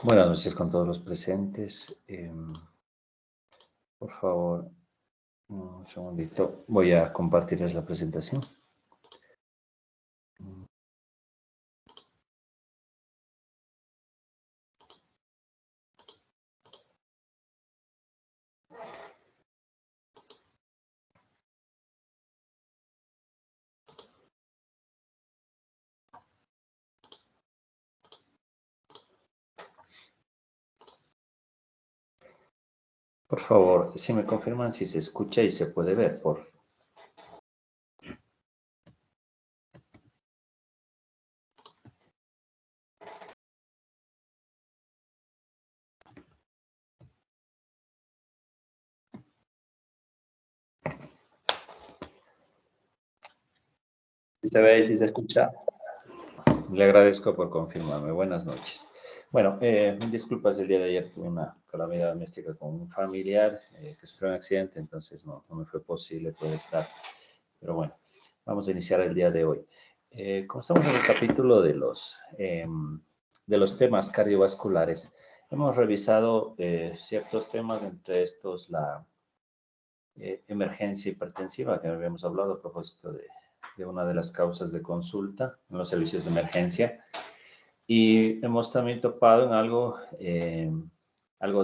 Buenas noches con todos los presentes. Por favor, un segundito. Voy a compartirles la presentación. Por favor, si me confirman si se escucha y se puede ver, por favor. Si se ve y si se escucha, le agradezco por confirmarme. Buenas noches. Bueno, disculpas, el día de ayer tuve una calamidad doméstica con un familiar que sufrió un accidente, entonces no me fue posible poder estar. Pero bueno, vamos a iniciar el día de hoy. Como estamos en el capítulo de los temas cardiovasculares, hemos revisado ciertos temas, entre estos la emergencia hipertensiva, que habíamos hablado a propósito de una de las causas de consulta en los servicios de emergencia. Y hemos también topado en algo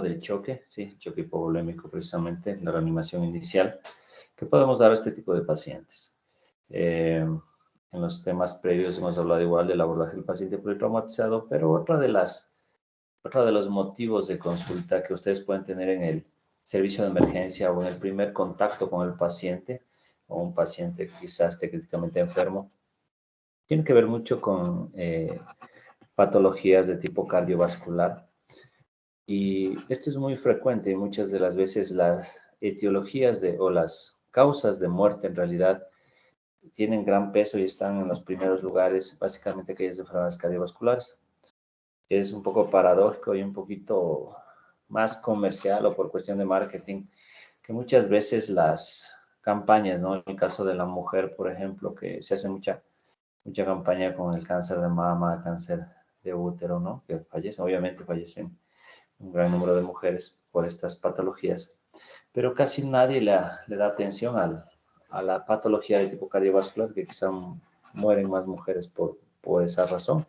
del choque, ¿sí? Choque hipovolémico precisamente, la reanimación inicial, que podemos dar a este tipo de pacientes. En los temas previos hemos hablado igual del abordaje del paciente politraumatizado, pero otro de los motivos de consulta que ustedes pueden tener en el servicio de emergencia o en el primer contacto con el paciente o un paciente que quizás esté críticamente enfermo, tiene que ver mucho con patologías de tipo cardiovascular. Y esto es muy frecuente y muchas de las veces las etiologías o las causas de muerte en realidad tienen gran peso y están en los primeros lugares, básicamente aquellas enfermedades cardiovasculares. Es un poco paradójico y un poquito más comercial o por cuestión de marketing, que muchas veces las campañas, ¿no? En el caso de la mujer, por ejemplo, que se hace mucha campaña con el cáncer de mama, cáncer de útero, ¿no? Que fallecen, obviamente fallecen un gran número de mujeres por estas patologías, pero casi nadie le da atención a la patología de tipo cardiovascular, que quizá mueren más mujeres por esa razón.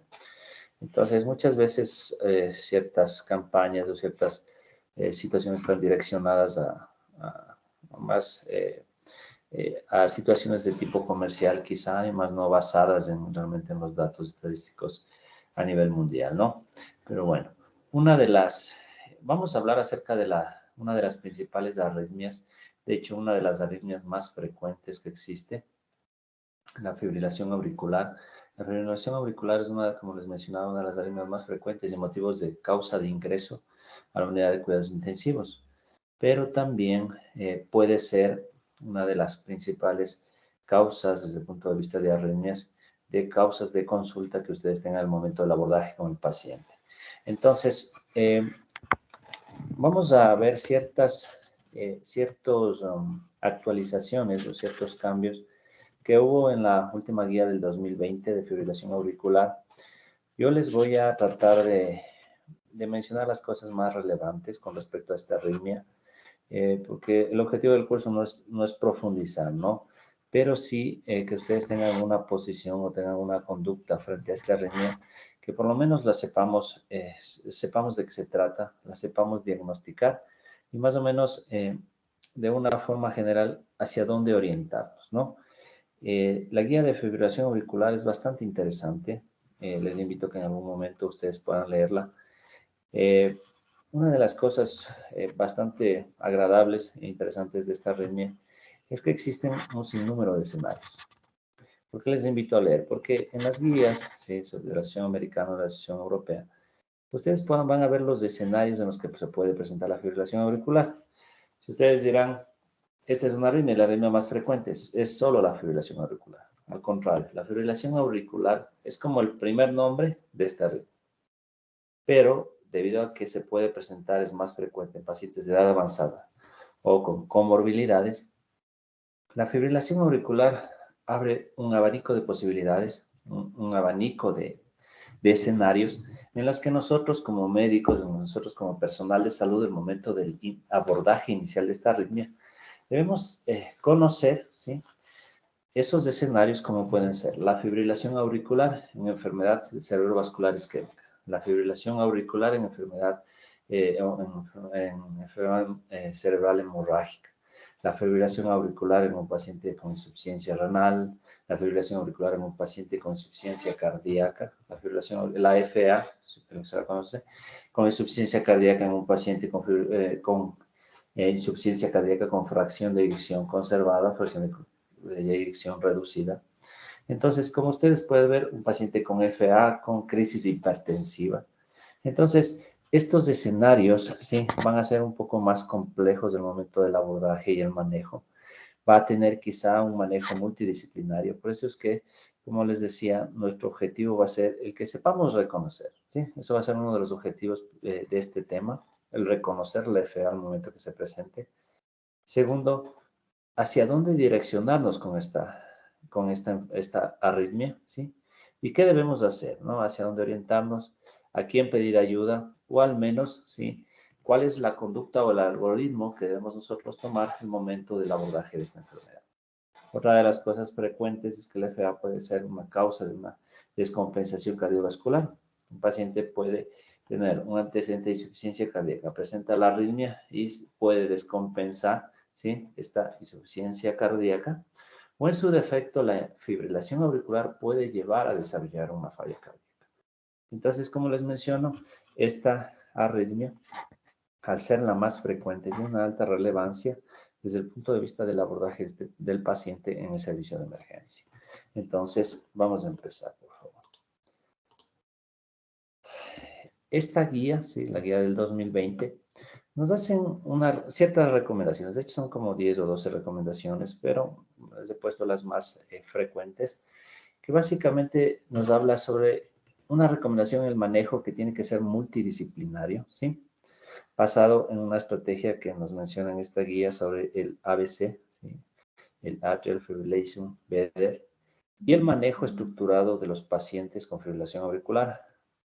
Entonces, muchas veces ciertas campañas o ciertas situaciones están direccionadas a más a situaciones de tipo comercial, quizá, y más no basadas realmente en los datos estadísticos a nivel mundial, ¿no? Pero bueno, vamos a hablar acerca de una de las principales arritmias, de hecho, una de las arritmias más frecuentes que existe, la fibrilación auricular. La fibrilación auricular es como les mencionaba, una de las arritmias más frecuentes y motivos de causa de ingreso a la unidad de cuidados intensivos, pero también puede ser una de las principales causas desde el punto de vista de arritmias, de causas de consulta que ustedes tengan al momento del abordaje con el paciente. Entonces, vamos a ver ciertas actualizaciones o ciertos cambios que hubo en la última guía del 2020 de fibrilación auricular. Yo les voy a tratar de mencionar las cosas más relevantes con respecto a esta arritmia, porque el objetivo del curso no es profundizar, ¿no? Pero sí que ustedes tengan una posición o tengan una conducta frente a esta arritmia, que por lo menos la sepamos de qué se trata, la sepamos diagnosticar y más o menos de una forma general hacia dónde orientarnos, ¿no? La guía de fibrilación auricular es bastante interesante. Les invito a que en algún momento ustedes puedan leerla. Eh, una de las cosas bastante agradables e interesantes de esta arritmia es que existen un sinnúmero de escenarios. ¿Por qué les invito a leer? Porque en las guías, ¿sí?, sobre la Asociación Americana o la Asociación Europea, ustedes van a ver los escenarios en los que se puede presentar la fibrilación auricular. Si ustedes dirán, esta es una arritmia, la arritmia más frecuente es solo la fibrilación auricular. Al contrario, la fibrilación auricular es como el primer nombre de esta arritmia, pero debido a que se puede presentar, es más frecuente en pacientes de edad avanzada o con comorbilidades. La fibrilación auricular abre un abanico de posibilidades, un abanico de escenarios en los que nosotros como médicos, nosotros como personal de salud, el momento del abordaje inicial de esta arritmia, debemos conocer, ¿sí?, esos escenarios como pueden ser la fibrilación auricular en enfermedad cerebrovascular isquémica, la fibrilación auricular en enfermedad, enfermedad cerebral hemorrágica, la fibrilación auricular en un paciente con insuficiencia renal, la fibrilación auricular en un paciente con insuficiencia cardíaca, la FA, si se la conoce, con insuficiencia cardíaca en un paciente con insuficiencia cardíaca con fracción de eyección conservada, fracción de eyección reducida. Entonces, como ustedes pueden ver, un paciente con FA, con crisis hipertensiva. Entonces, estos escenarios, ¿sí?, van a ser un poco más complejos del momento del abordaje y el manejo. Va a tener quizá un manejo multidisciplinario. Por eso es que, como les decía, nuestro objetivo va a ser el que sepamos reconocer, ¿sí? Eso va a ser uno de los objetivos de este tema, el reconocer la FA al momento que se presente. Segundo, hacia dónde direccionarnos con esta arritmia, ¿sí? ¿Y qué debemos hacer, no? Hacia dónde orientarnos, a quién pedir ayuda, o al menos, ¿sí?, cuál es la conducta o el algoritmo que debemos nosotros tomar en el momento del abordaje de esta enfermedad. Otra de las cosas frecuentes es que la FA puede ser una causa de una descompensación cardiovascular. Un paciente puede tener un antecedente de insuficiencia cardíaca, presenta la arritmia y puede descompensar, ¿sí?, esta insuficiencia cardíaca, o en su defecto la fibrilación auricular puede llevar a desarrollar una falla cardíaca. Entonces, como les menciono, esta arritmia, al ser la más frecuente, tiene una alta relevancia desde el punto de vista del abordaje del paciente en el servicio de emergencia. Entonces, vamos a empezar, por favor. Esta guía, sí, la guía del 2020, nos hacen ciertas recomendaciones. De hecho, son como 10 o 12 recomendaciones, pero les he puesto las más frecuentes, que básicamente nos habla sobre una recomendación en el manejo que tiene que ser multidisciplinario, ¿sí?, basado en una estrategia que nos menciona en esta guía sobre el ABC, ¿sí?, el Atrial Fibrillation Better, y el manejo estructurado de los pacientes con fibrilación auricular.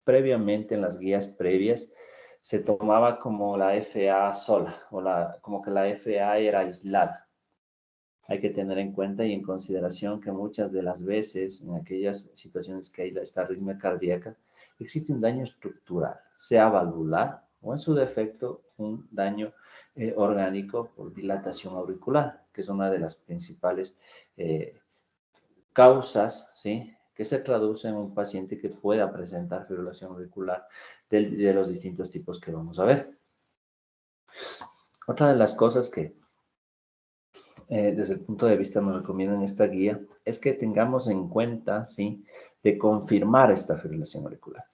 Previamente, en las guías previas, se tomaba como la FA sola, o como que la FA era aislada. Hay que tener en cuenta y en consideración que muchas de las veces, en aquellas situaciones que hay esta arritmia cardíaca, existe un daño estructural, sea valvular o en su defecto un daño orgánico por dilatación auricular, que es una de las principales causas, ¿sí?, que se traduce en un paciente que pueda presentar fibrilación auricular de los distintos tipos que vamos a ver. Otra de las cosas que desde el punto de vista nos recomiendan esta guía es que tengamos en cuenta, ¿sí?, de confirmar esta fibrilación auricular.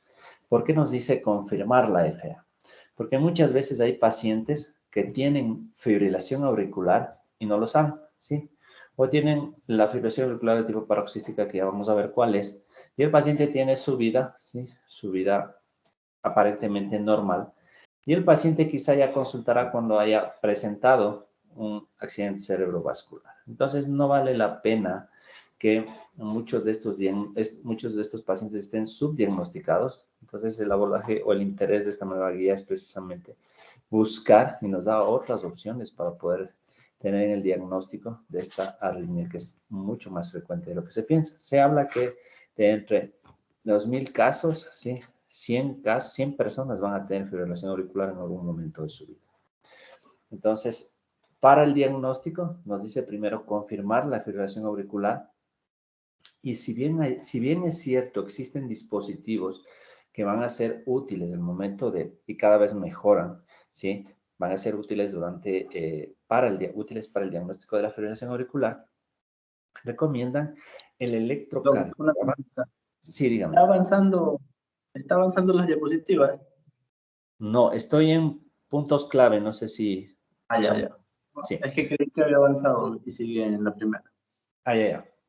¿Por qué nos dice confirmar la FA? Porque muchas veces hay pacientes que tienen fibrilación auricular y no lo saben, ¿sí? O tienen la fibrilación auricular de tipo paroxística, que ya vamos a ver cuál es, y el paciente tiene su vida, ¿sí?, su vida aparentemente normal, y el paciente quizá ya consultará cuando haya presentado un accidente cerebrovascular. Entonces, no vale la pena que muchos de estos pacientes estén subdiagnosticados. Entonces, el abordaje o el interés de esta nueva guía es precisamente buscar, y nos da otras opciones para poder tener el diagnóstico de esta arritmia, que es mucho más frecuente de lo que se piensa. Se habla que de entre 2,000 casos, ¿sí?, 100 casos, 100 personas van a tener fibrilación auricular en algún momento de su vida. Entonces, para el diagnóstico, nos dice primero confirmar la fibrilación auricular. Y si bien es cierto, existen dispositivos que van a ser útiles en el momento y cada vez mejoran, ¿sí?, van a ser útiles útiles para el diagnóstico de la fibrilación auricular, recomiendan el Una electrocardiograma. consulta. Sí, dígame. Está avanzando las diapositivas. No, estoy en puntos clave, no sé si Ya, estamos. ya. Sí. Es que creí que había avanzado y sigue en la primera.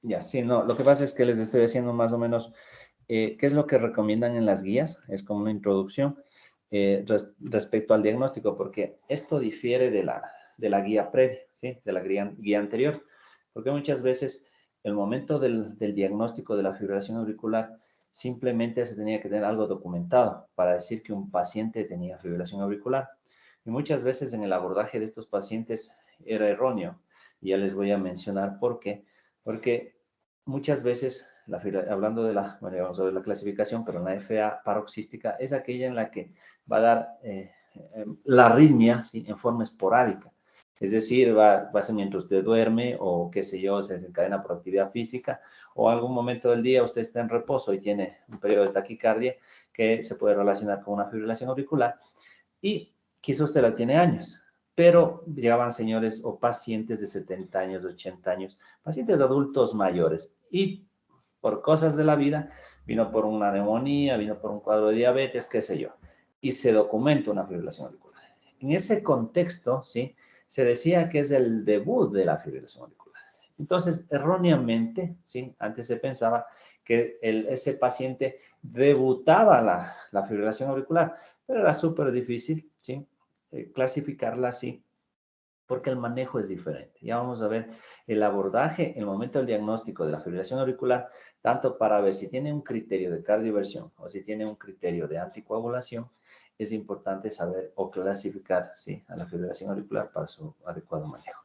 Ya, sí, no, lo que pasa es que les estoy haciendo más o menos qué es lo que recomiendan en las guías, es como una introducción respecto al diagnóstico, porque esto difiere de la guía previa, ¿sí?, de la guía anterior, porque muchas veces el momento del diagnóstico de la fibrilación auricular simplemente se tenía que tener algo documentado para decir que un paciente tenía fibrilación auricular. Y muchas veces en el abordaje de estos pacientes era erróneo. Y ya les voy a mencionar por qué. Porque muchas veces, hablando de bueno, vamos a ver la clasificación, pero la FA paroxística es aquella en la que va a dar la arritmia, ¿sí?, en forma esporádica. Es decir, va a ser mientras usted duerme o qué sé yo, se desencadena por actividad física o algún momento del día usted está en reposo y tiene un periodo de taquicardia que se puede relacionar con una fibrilación auricular y quizá usted la tiene años, pero llegaban señores o pacientes de 70 años, de 80 años, pacientes adultos mayores y por cosas de la vida, vino por una neumonía, vino por un cuadro de diabetes, qué sé yo, y se documenta una fibrilación auricular. En ese contexto, ¿sí?, se decía que es el debut de la fibrilación auricular. Entonces, erróneamente, ¿sí?, antes se pensaba que ese paciente debutaba la fibrilación auricular, pero era súper difícil, ¿sí?, clasificarla así, porque el manejo es diferente. Ya vamos a ver el abordaje, el momento del diagnóstico de la fibrilación auricular, tanto para ver si tiene un criterio de cardioversión o si tiene un criterio de anticoagulación, es importante saber o clasificar, ¿sí?, a la fibrilación auricular para su adecuado manejo.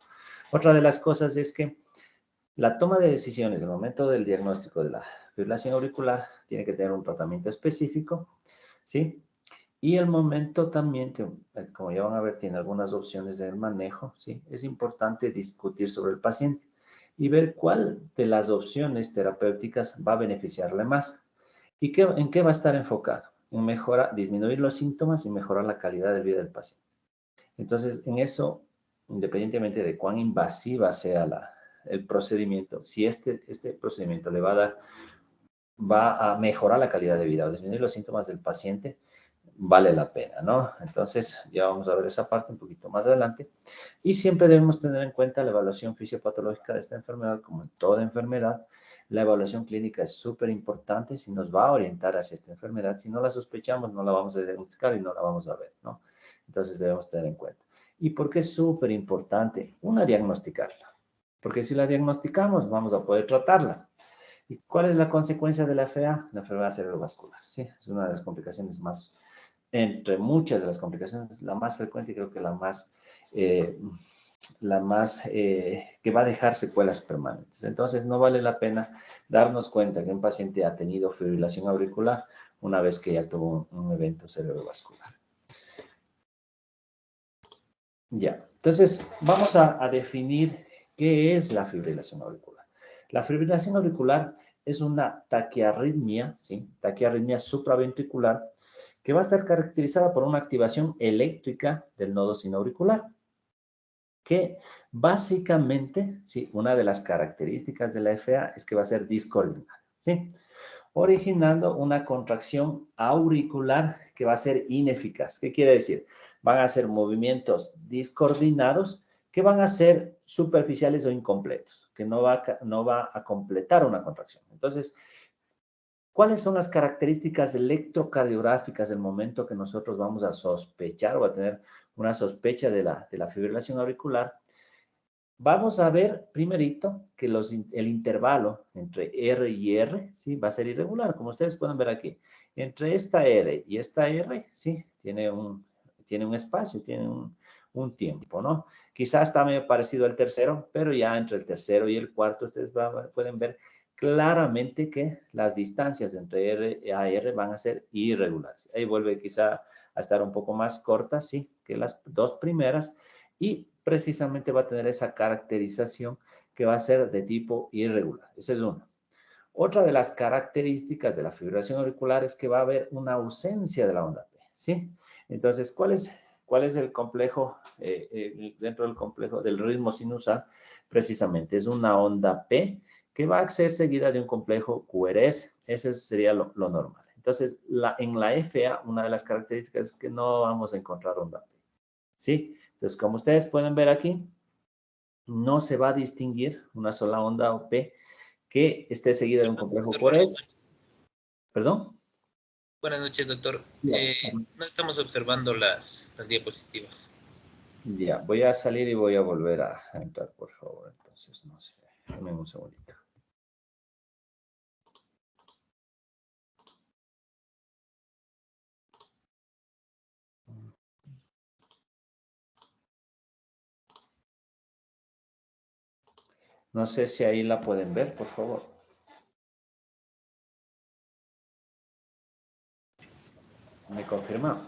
Otra de las cosas es que la toma de decisiones en el momento del diagnóstico de la fibrilación auricular tiene que tener un tratamiento específico, ¿sí? Y el momento también, que como ya van a ver, tiene algunas opciones de manejo, ¿sí? Es importante discutir sobre el paciente y ver cuál de las opciones terapéuticas va a beneficiarle más y en qué va a estar enfocado. En disminuir los síntomas y mejorar la calidad de vida del paciente. Entonces, en eso, independientemente de cuán invasiva sea el procedimiento, si este procedimiento va a mejorar la calidad de vida o disminuir los síntomas del paciente, vale la pena, ¿no? Entonces, ya vamos a ver esa parte un poquito más adelante. Y siempre debemos tener en cuenta la evaluación fisiopatológica de esta enfermedad, como en toda enfermedad. La evaluación clínica es súper importante si nos va a orientar hacia esta enfermedad. Si no la sospechamos, no la vamos a diagnosticar y no la vamos a ver, ¿no? Entonces, debemos tener en cuenta. ¿Y por qué es súper importante? Una, diagnosticarla. Porque si la diagnosticamos, vamos a poder tratarla. ¿Y cuál es la consecuencia de la FA? La enfermedad cerebrovascular, ¿sí? Es una de las complicaciones más, entre muchas de las complicaciones, la más frecuente y creo que que va a dejar secuelas permanentes. Entonces, no vale la pena darnos cuenta que un paciente ha tenido fibrilación auricular una vez que ya tuvo un evento cerebrovascular. Ya, entonces vamos a definir qué es la fibrilación auricular. La fibrilación auricular es una taquiarritmia, ¿sí?, taquiarritmia supraventricular, que va a estar caracterizada por una activación eléctrica del nodo sinoauricular, que básicamente, ¿sí?, una de las características de la FA es que va a ser discoordinada, ¿sí?, originando una contracción auricular que va a ser ineficaz. ¿Qué quiere decir? Van a ser movimientos discoordinados que van a ser superficiales o incompletos, que no va a completar una contracción. Entonces, ¿cuáles son las características electrocardiográficas del momento que nosotros vamos a sospechar o a tener una sospecha de la fibrilación auricular? Vamos a ver primerito que el intervalo entre R y R, ¿sí?, va a ser irregular, como ustedes pueden ver aquí. Entre esta R y esta R, ¿sí?, tiene un espacio, tiene un tiempo, ¿no? Quizás está medio parecido al tercero, pero ya entre el tercero y el cuarto ustedes pueden ver claramente que las distancias entre R a R van a ser irregulares. Ahí vuelve quizá a estar un poco más corta, ¿sí?, que las dos primeras, y precisamente va a tener esa caracterización que va a ser de tipo irregular. Esa es una. Otra de las características de la fibrilación auricular es que va a haber una ausencia de la onda P, ¿sí? Entonces, ¿cuál es el complejo, dentro del complejo del ritmo sinusal? Precisamente es una onda P que va a ser seguida de un complejo QRS. Ese sería lo normal. Entonces, en la FA, una de las características es que no vamos a encontrar onda P, ¿sí? Entonces, como ustedes pueden ver aquí, no se va a distinguir una sola onda o P que esté seguida de un complejo QRS. ¿Perdón? Buenas noches, doctor. No estamos observando las diapositivas. Ya, voy a salir y voy a volver a entrar, por favor. Entonces, no sé, dame un segundito. No sé si ahí la pueden ver, por favor. ¿Me confirma?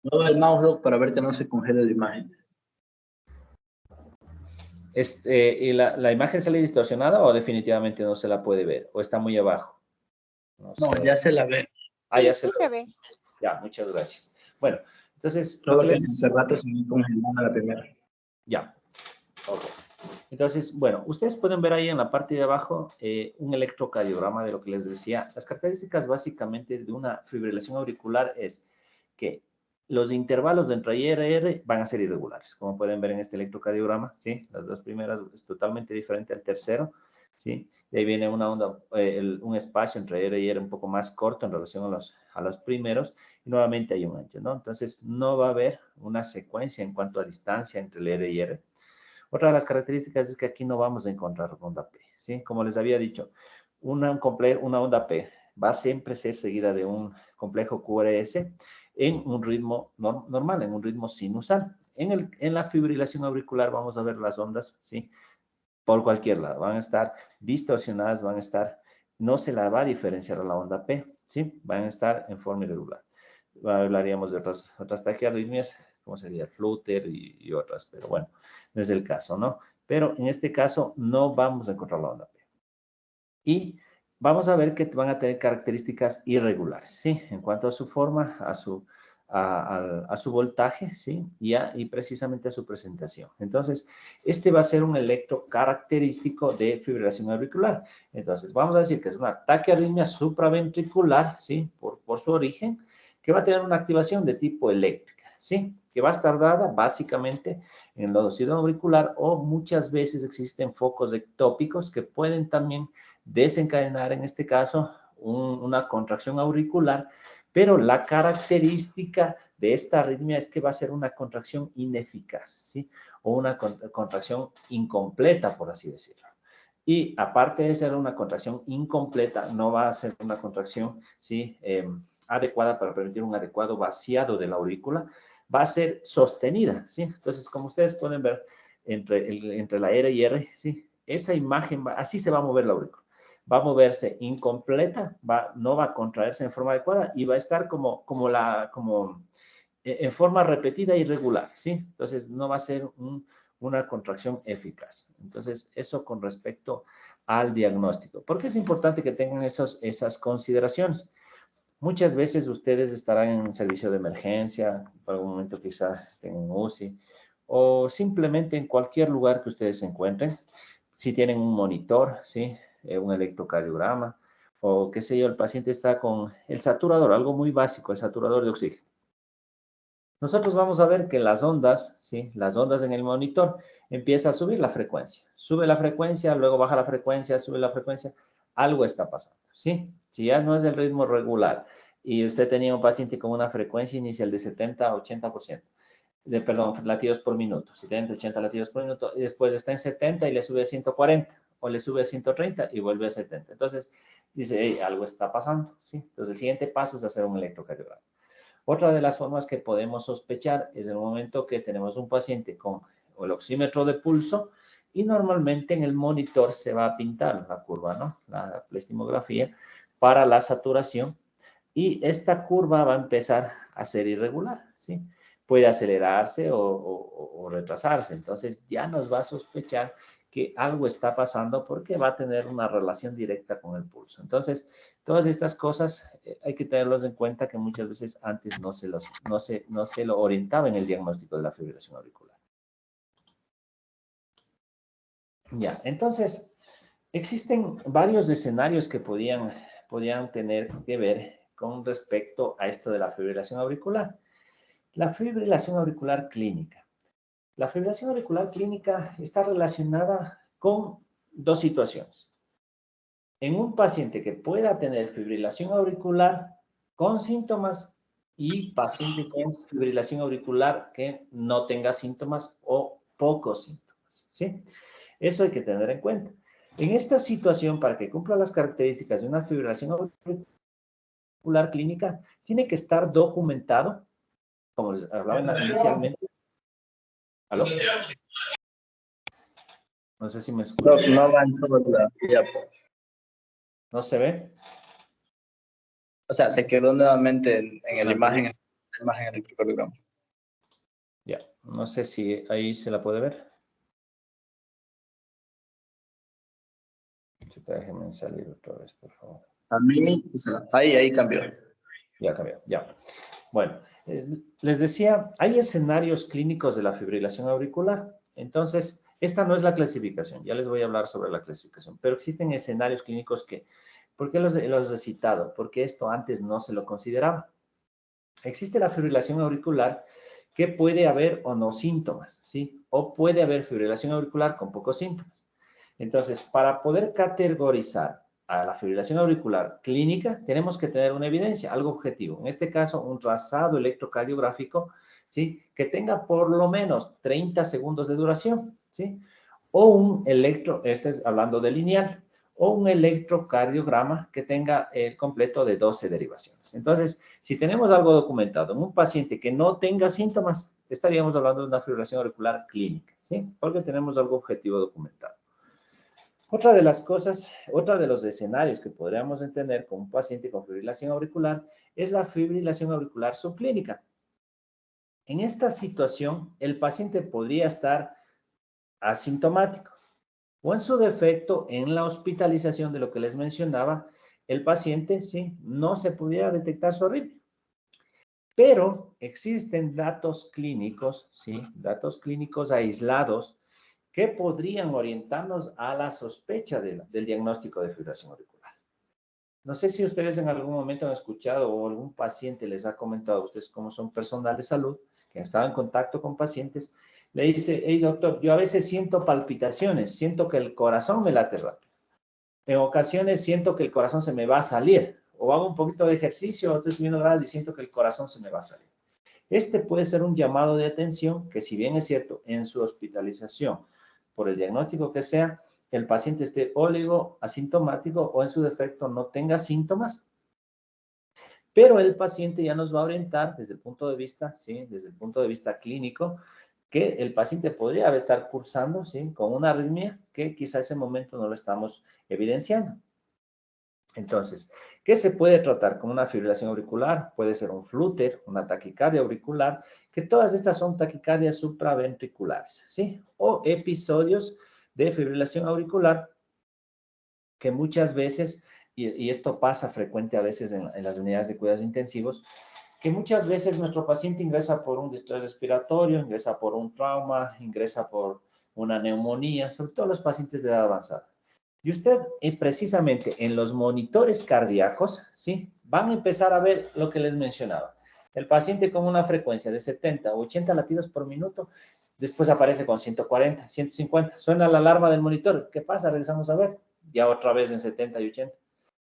Mueve el mouse, Doc, para ver que no se congele la imagen. ¿Y la imagen sale distorsionada o definitivamente no se la puede ver? ¿O está muy abajo? No No, sé. ya se la ve. Ah, ya Sí se ve. Ya, muchas gracias. Bueno, entonces, lo Solo que que les... hace rato se me congelaba la primera. Ya, ok. Entonces, bueno, ustedes pueden ver ahí en la parte de abajo un electrocardiograma de lo que les decía. Las características básicamente de una fibrilación auricular es que los intervalos entre I y R van a ser irregulares, como pueden ver en este electrocardiograma, ¿sí? Las dos primeras es totalmente diferente al tercero, ¿sí? De ahí viene una onda, un espacio entre R y R un poco más corto en relación a los primeros, y nuevamente hay un ancho, ¿no? Entonces, no va a haber una secuencia en cuanto a distancia entre el R y R. Otra de las características es que aquí no vamos a encontrar onda P, ¿sí? Como les había dicho, una onda P va a siempre ser seguida de un complejo QRS en un ritmo normal, en un ritmo sinusal. En la fibrilación auricular vamos a ver las ondas, ¿sí? Por cualquier lado, van a estar distorsionadas, no se la va a diferenciar a la onda P, ¿sí? Van a estar en forma irregular. Hablaríamos de otras taquiarritmias, como sería el flutter y otras, pero bueno, no es el caso, ¿no? Pero en este caso no vamos a encontrar la onda P. Y vamos a ver que van a tener características irregulares, ¿sí? En cuanto a su forma, a su voltaje, ¿sí? Y precisamente a su presentación. Entonces, este va a ser un electro característico de fibrilación auricular. Entonces, vamos a decir que es una taquiarritmia supraventricular, ¿sí? Por su origen, que va a tener una activación de tipo eléctrica, ¿sí? Que va a estar dada básicamente en el nodo auricular o muchas veces existen focos ectópicos que pueden también desencadenar en este caso una contracción auricular, pero la característica de esta arritmia es que va a ser una contracción ineficaz, ¿sí? O una contracción incompleta, por así decirlo. Y aparte de ser una contracción incompleta, no va a ser una contracción, ¿sí? Adecuada para permitir un adecuado vaciado de la aurícula, va a ser sostenida, ¿sí? Entonces, como ustedes pueden ver, entre la R y R, ¿sí? Esa imagen, así se va a mover la aurícula. Va a moverse incompleta, no va a contraerse en forma adecuada y va a estar como en forma repetida y irregular, ¿sí? Entonces, no va a ser una contracción eficaz. Entonces, eso con respecto al diagnóstico. ¿Por qué es importante que tengan esas consideraciones? Muchas veces ustedes estarán en un servicio de emergencia, por algún momento quizás estén en UCI, o simplemente en cualquier lugar que ustedes se encuentren. Si tienen un monitor, ¿sí? Un electrocardiograma, o qué sé yo, el paciente está con el saturador, algo muy básico, el saturador de oxígeno. Nosotros vamos a ver que las ondas, ¿sí? Las ondas en el monitor empieza a subir la frecuencia. Sube la frecuencia, luego baja la frecuencia, sube la frecuencia. Algo está pasando, ¿sí? Si ya no es el ritmo regular y usted tenía un paciente con una frecuencia inicial de 70 a 80%, perdón, latidos por minuto, 70, 80 latidos por minuto, y después está en 70 y le sube a 140, o le sube a 130 y vuelve a 70. Entonces, dice, hey, algo está pasando, ¿sí? Entonces, el siguiente paso es hacer un electrocardiograma. Otra de las formas que podemos sospechar es el momento que tenemos un paciente con el oxímetro de pulso y normalmente en el monitor se va a pintar la curva, ¿no? La plestimografía para la saturación y esta curva va a empezar a ser irregular, ¿sí? Puede acelerarse o retrasarse, entonces ya nos va a sospechar que algo está pasando porque va a tener una relación directa con el pulso. Entonces, todas estas cosas hay que tenerlos en cuenta que muchas veces antes no se lo orientaba en el diagnóstico de la fibrilación auricular. Ya, entonces, existen varios escenarios que podían tener que ver con respecto a esto de la fibrilación auricular. La fibrilación auricular clínica. La fibrilación auricular clínica está relacionada con dos situaciones. En un paciente que pueda tener fibrilación auricular con síntomas y paciente con fibrilación auricular que no tenga síntomas o pocos síntomas, ¿sí? Eso hay que tener en cuenta. En esta situación, para que cumpla las características de una fibrilación auricular clínica, tiene que estar documentado, como les hablaba inicialmente. ¿Aló? No sé si me escuchan. No avanzó la diapo. ¿No se ve? O sea, se quedó nuevamente en la imagen electrocardiograma. Ya, no sé si ahí se la puede ver. Déjenme salir otra vez, por favor. A mí, o sea, ahí cambió. Ya cambió, ya. Bueno, les decía, hay escenarios clínicos de la fibrilación auricular. Entonces, esta no es la clasificación, ya les voy a hablar sobre la clasificación, pero existen escenarios clínicos que, ¿por qué los he citado? Porque esto antes no se lo consideraba. Existe la fibrilación auricular que puede haber o no síntomas, ¿sí? O puede haber fibrilación auricular con pocos síntomas. Entonces, para poder categorizar a la fibrilación auricular clínica, tenemos que tener una evidencia, algo objetivo. En este caso, un trazado electrocardiográfico, ¿sí? Que tenga por lo menos 30 segundos de duración, ¿sí? O un este es hablando de lineal, o un electrocardiograma que tenga el completo de 12 derivaciones. Entonces, si tenemos algo documentado en un paciente que no tenga síntomas, estaríamos hablando de una fibrilación auricular clínica, ¿sí? Porque tenemos algo objetivo documentado. Otra de las cosas, otra de los escenarios que podríamos entender con un paciente con fibrilación auricular es la fibrilación auricular subclínica. En esta situación, el paciente podría estar asintomático o en su defecto, en la hospitalización de lo que les mencionaba, el paciente, sí, no se pudiera detectar su arritmia. Pero existen datos clínicos, sí, datos clínicos aislados que podrían orientarnos a la sospecha del diagnóstico de fibrilación auricular. No sé si ustedes en algún momento han escuchado o algún paciente les ha comentado a ustedes cómo son personal de salud, que han estado en contacto con pacientes, le dice, hey doctor, yo a veces siento palpitaciones, siento que el corazón me late rápido. En ocasiones siento que el corazón se me va a salir, o hago un poquito de ejercicio, o estoy subiendo grados y siento que el corazón se me va a salir. Este puede ser un llamado de atención que, si bien es cierto, en su hospitalización, por el diagnóstico que sea, el paciente esté oligoasintomático o en su defecto no tenga síntomas, pero el paciente ya nos va a orientar desde el punto de vista, ¿sí? Desde el punto de vista clínico, que el paciente podría estar cursando, ¿sí? Con una arritmia que quizá en ese momento no lo estamos evidenciando. Entonces, ¿qué se puede tratar con una fibrilación auricular? Puede ser un flúter, una taquicardia auricular, que todas estas son taquicardias supraventriculares, ¿sí? O episodios de fibrilación auricular que muchas veces, y esto pasa frecuente a veces en las unidades de cuidados intensivos, que muchas veces nuestro paciente ingresa por un distrés respiratorio, ingresa por un trauma, ingresa por una neumonía, sobre todo los pacientes de edad avanzada. Y usted, precisamente en los monitores cardíacos, ¿sí? Van a empezar a ver lo que les mencionaba. El paciente con una frecuencia de 70 o 80 latidos por minuto, después aparece con 140, 150. Suena la alarma del monitor. ¿Qué pasa? Regresamos a ver. Ya otra vez en 70 y 80.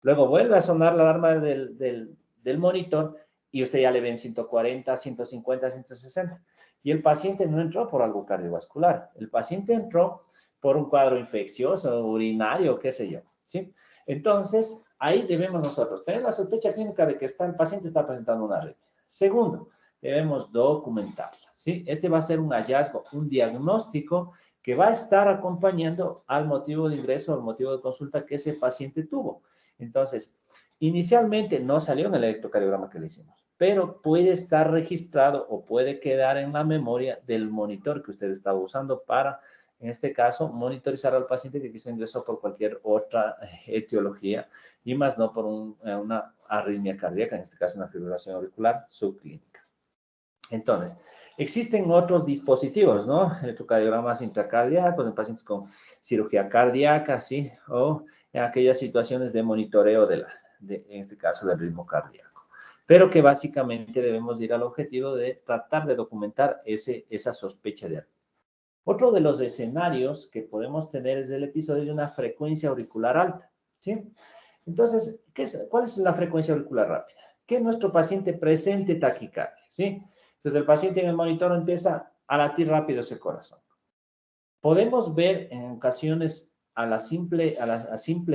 Luego vuelve a sonar la alarma del monitor y usted ya le ven 140, 150, 160. Y el paciente no entró por algo cardiovascular. El paciente entró por un cuadro infeccioso, urinario, qué sé yo, ¿sí? Entonces, ahí debemos nosotros tener la sospecha clínica de que el paciente está presentando una arritmia. Segundo, debemos documentarla, ¿sí? Este va a ser un hallazgo, un diagnóstico que va a estar acompañando al motivo de ingreso, al motivo de consulta que ese paciente tuvo. Entonces, inicialmente no salió en el electrocardiograma que le hicimos, pero puede estar registrado o puede quedar en la memoria del monitor que usted estaba usando para, en este caso, monitorizar al paciente que quizá ingresó por cualquier otra etiología y más no por una arritmia cardíaca, en este caso una fibrilación auricular subclínica. Entonces, existen otros dispositivos, ¿no? Electrocardiogramas intracardíacos en pacientes con cirugía cardíaca, ¿sí? O en aquellas situaciones de monitoreo en este caso, del ritmo cardíaco. Pero que básicamente debemos ir al objetivo de tratar de documentar esa sospecha de arritmia. Otro de los escenarios que podemos tener es el episodio de una frecuencia auricular alta, ¿sí? Entonces, ¿cuál es la frecuencia auricular rápida? Que nuestro paciente presente taquicardia, ¿sí? Entonces, el paciente en el monitor empieza a latir rápido ese corazón. Podemos ver en ocasiones a simple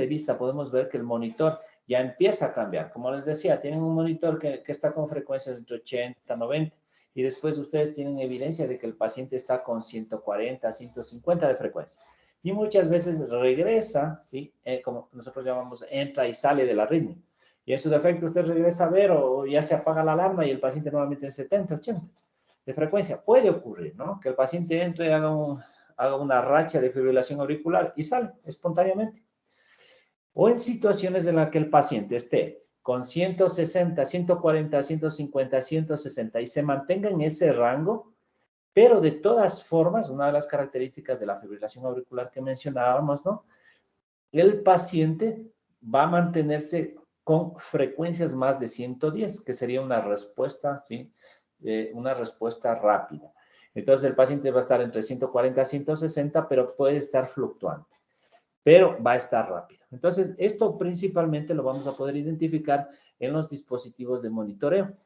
vista, podemos ver que el monitor ya empieza a cambiar. Como les decía, tienen un monitor que está con frecuencias entre 80 y 90 y después ustedes tienen evidencia de que el paciente está con 140, 150 de frecuencia. y muchas veces regresa, ¿sí? Como nosotros llamamos, entra y sale de la arritmia. Y en su defecto usted regresa a ver o ya se apaga la alarma y el paciente nuevamente en 70, 80 de frecuencia. Puede ocurrir, ¿no? Que el paciente entre y haga una racha de fibrilación auricular y sale espontáneamente. O en situaciones en las que el paciente esté con 160, 140, 150, 160 y se mantenga en ese rango, pero de todas formas, una de las características de la fibrilación auricular que mencionábamos, ¿no? El paciente va a mantenerse con frecuencias más de 110, que sería una respuesta, ¿sí? Una respuesta rápida. Entonces, el paciente va a estar entre 140 y 160, pero puede estar fluctuante, pero va a estar rápido. Entonces, esto principalmente lo vamos a poder identificar en los dispositivos de monitoreo.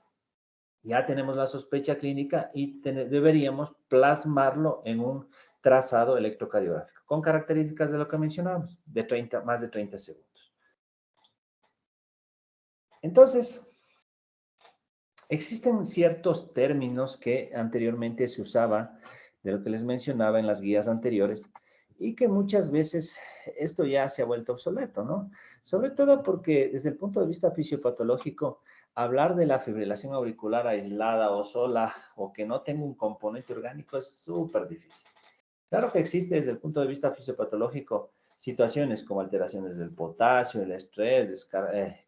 Ya tenemos la sospecha clínica y deberíamos plasmarlo en un trazado electrocardiográfico con características de lo que mencionamos, de más de 30 segundos. Entonces, existen ciertos términos que anteriormente se usaba, de lo que les mencionaba en las guías anteriores, y que muchas veces esto ya se ha vuelto obsoleto, ¿no? Sobre todo porque desde el punto de vista fisiopatológico, hablar de la fibrilación auricular aislada o sola o que no tenga un componente orgánico es súper difícil. Claro que existe desde el punto de vista fisiopatológico situaciones como alteraciones del potasio, el estrés,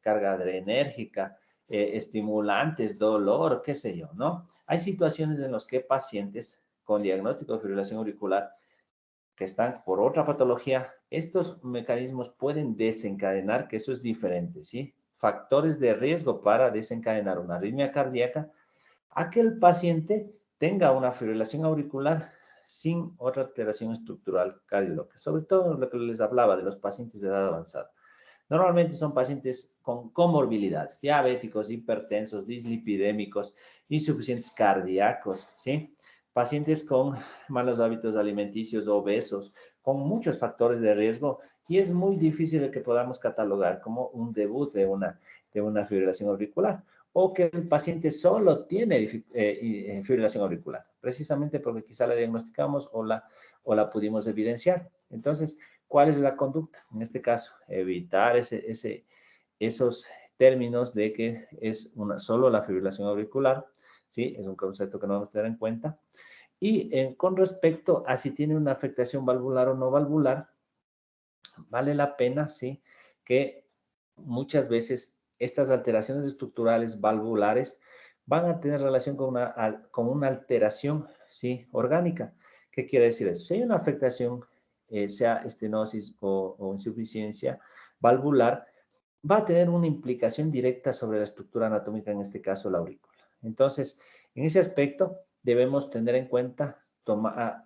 carga adrenérgica, estimulantes, dolor, qué sé yo, ¿no? Hay situaciones en las que pacientes con diagnóstico de fibrilación auricular que están por otra patología, estos mecanismos pueden desencadenar, que eso es diferente, ¿sí? Factores de riesgo para desencadenar una arritmia cardíaca a que el paciente tenga una fibrilación auricular sin otra alteración estructural cardiológica, sobre todo lo que les hablaba de los pacientes de edad avanzada. Normalmente son pacientes con comorbilidades, diabéticos, hipertensos, dislipidémicos, insuficientes cardíacos, ¿sí? Pacientes con malos hábitos alimenticios, obesos, con muchos factores de riesgo, y es muy difícil que podamos catalogar como un debut de una fibrilación auricular, o que el paciente solo tiene fibrilación auricular, precisamente porque quizá la diagnosticamos o la pudimos evidenciar. Entonces, ¿cuál es la conducta? En este caso, evitar esos términos de que es solo la fibrilación auricular, ¿sí? Es un concepto que no vamos a tener en cuenta. Y con respecto a si tiene una afectación valvular o no valvular, vale la pena, ¿sí? Que muchas veces estas alteraciones estructurales valvulares van a tener relación con una alteración, ¿sí? Orgánica. ¿Qué quiere decir eso? Si hay una afectación, sea estenosis o insuficiencia valvular, va a tener una implicación directa sobre la estructura anatómica, en este caso la aurícula. Entonces, en ese aspecto debemos tener en cuenta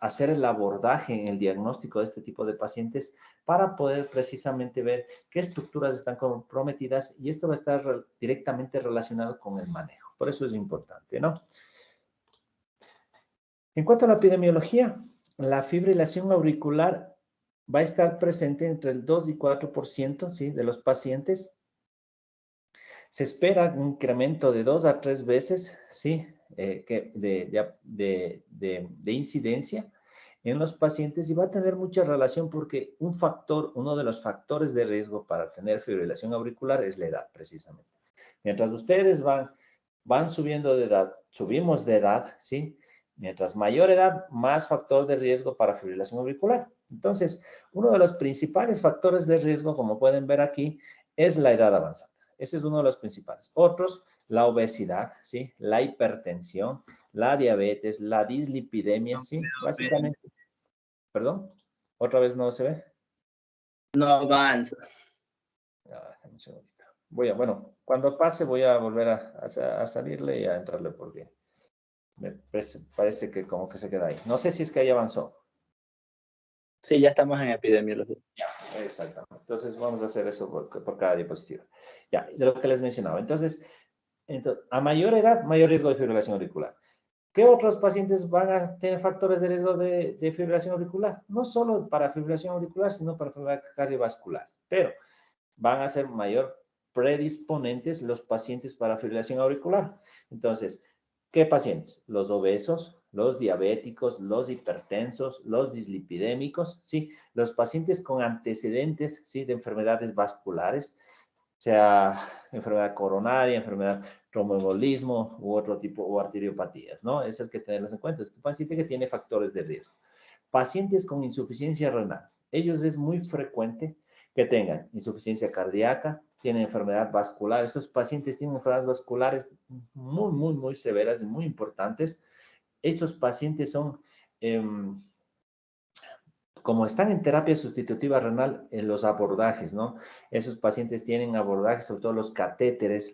hacer el abordaje en el diagnóstico de este tipo de pacientes para poder precisamente ver qué estructuras están comprometidas, y esto va a estar directamente relacionado con el manejo. Por eso es importante, ¿no? En cuanto a la epidemiología, la fibrilación auricular va a estar presente entre el 2 y 4%, ¿sí? De los pacientes. Se espera un incremento de 2 a 3 veces, ¿sí? De incidencia en los pacientes, y va a tener mucha relación porque uno de los factores de riesgo para tener fibrilación auricular es la edad, precisamente. Mientras ustedes van subiendo de edad, subimos de edad, ¿sí? Mientras mayor edad, más factor de riesgo para fibrilación auricular. Entonces, uno de los principales factores de riesgo, como pueden ver aquí, es la edad avanzada. Ese es uno de los principales. Otros, la obesidad, ¿sí? La hipertensión, la diabetes, la dislipidemia, ¿sí? Básicamente. ¿Perdón? ¿Otra vez no se ve? No avanza. Un segundito. Bueno, cuando pase voy a volver a salirle y a entrarle porque me parece que como que se queda ahí. No sé si es que ahí avanzó. Sí, ya estamos en epidemiología. Ya, exactamente. Entonces vamos a hacer eso por cada diapositiva. Ya, de lo que les mencionaba. Entonces, a mayor edad, mayor riesgo de fibrilación auricular. ¿Qué otros pacientes van a tener factores de riesgo de fibrilación auricular? No solo para fibrilación auricular, sino para enfermedad cardiovascular. Pero van a ser mayor predisponentes los pacientes para fibrilación auricular. Entonces, ¿qué pacientes? Los obesos, los diabéticos, los hipertensos, los dislipidémicos, ¿sí? Los pacientes con antecedentes, ¿sí? De enfermedades vasculares, sea enfermedad coronaria, enfermedad tromboembolismo u otro tipo, o arteriopatías, ¿no? Esas hay que tenerlas en cuenta. Este paciente que tiene factores de riesgo. Pacientes con insuficiencia renal. Ellos es muy frecuente que tengan insuficiencia cardíaca, tienen enfermedad vascular. Estos pacientes tienen enfermedades vasculares muy severas y muy importantes. Esos pacientes son, como están en terapia sustitutiva renal, en los abordajes, ¿no? Esos pacientes tienen abordajes, sobre todo los catéteres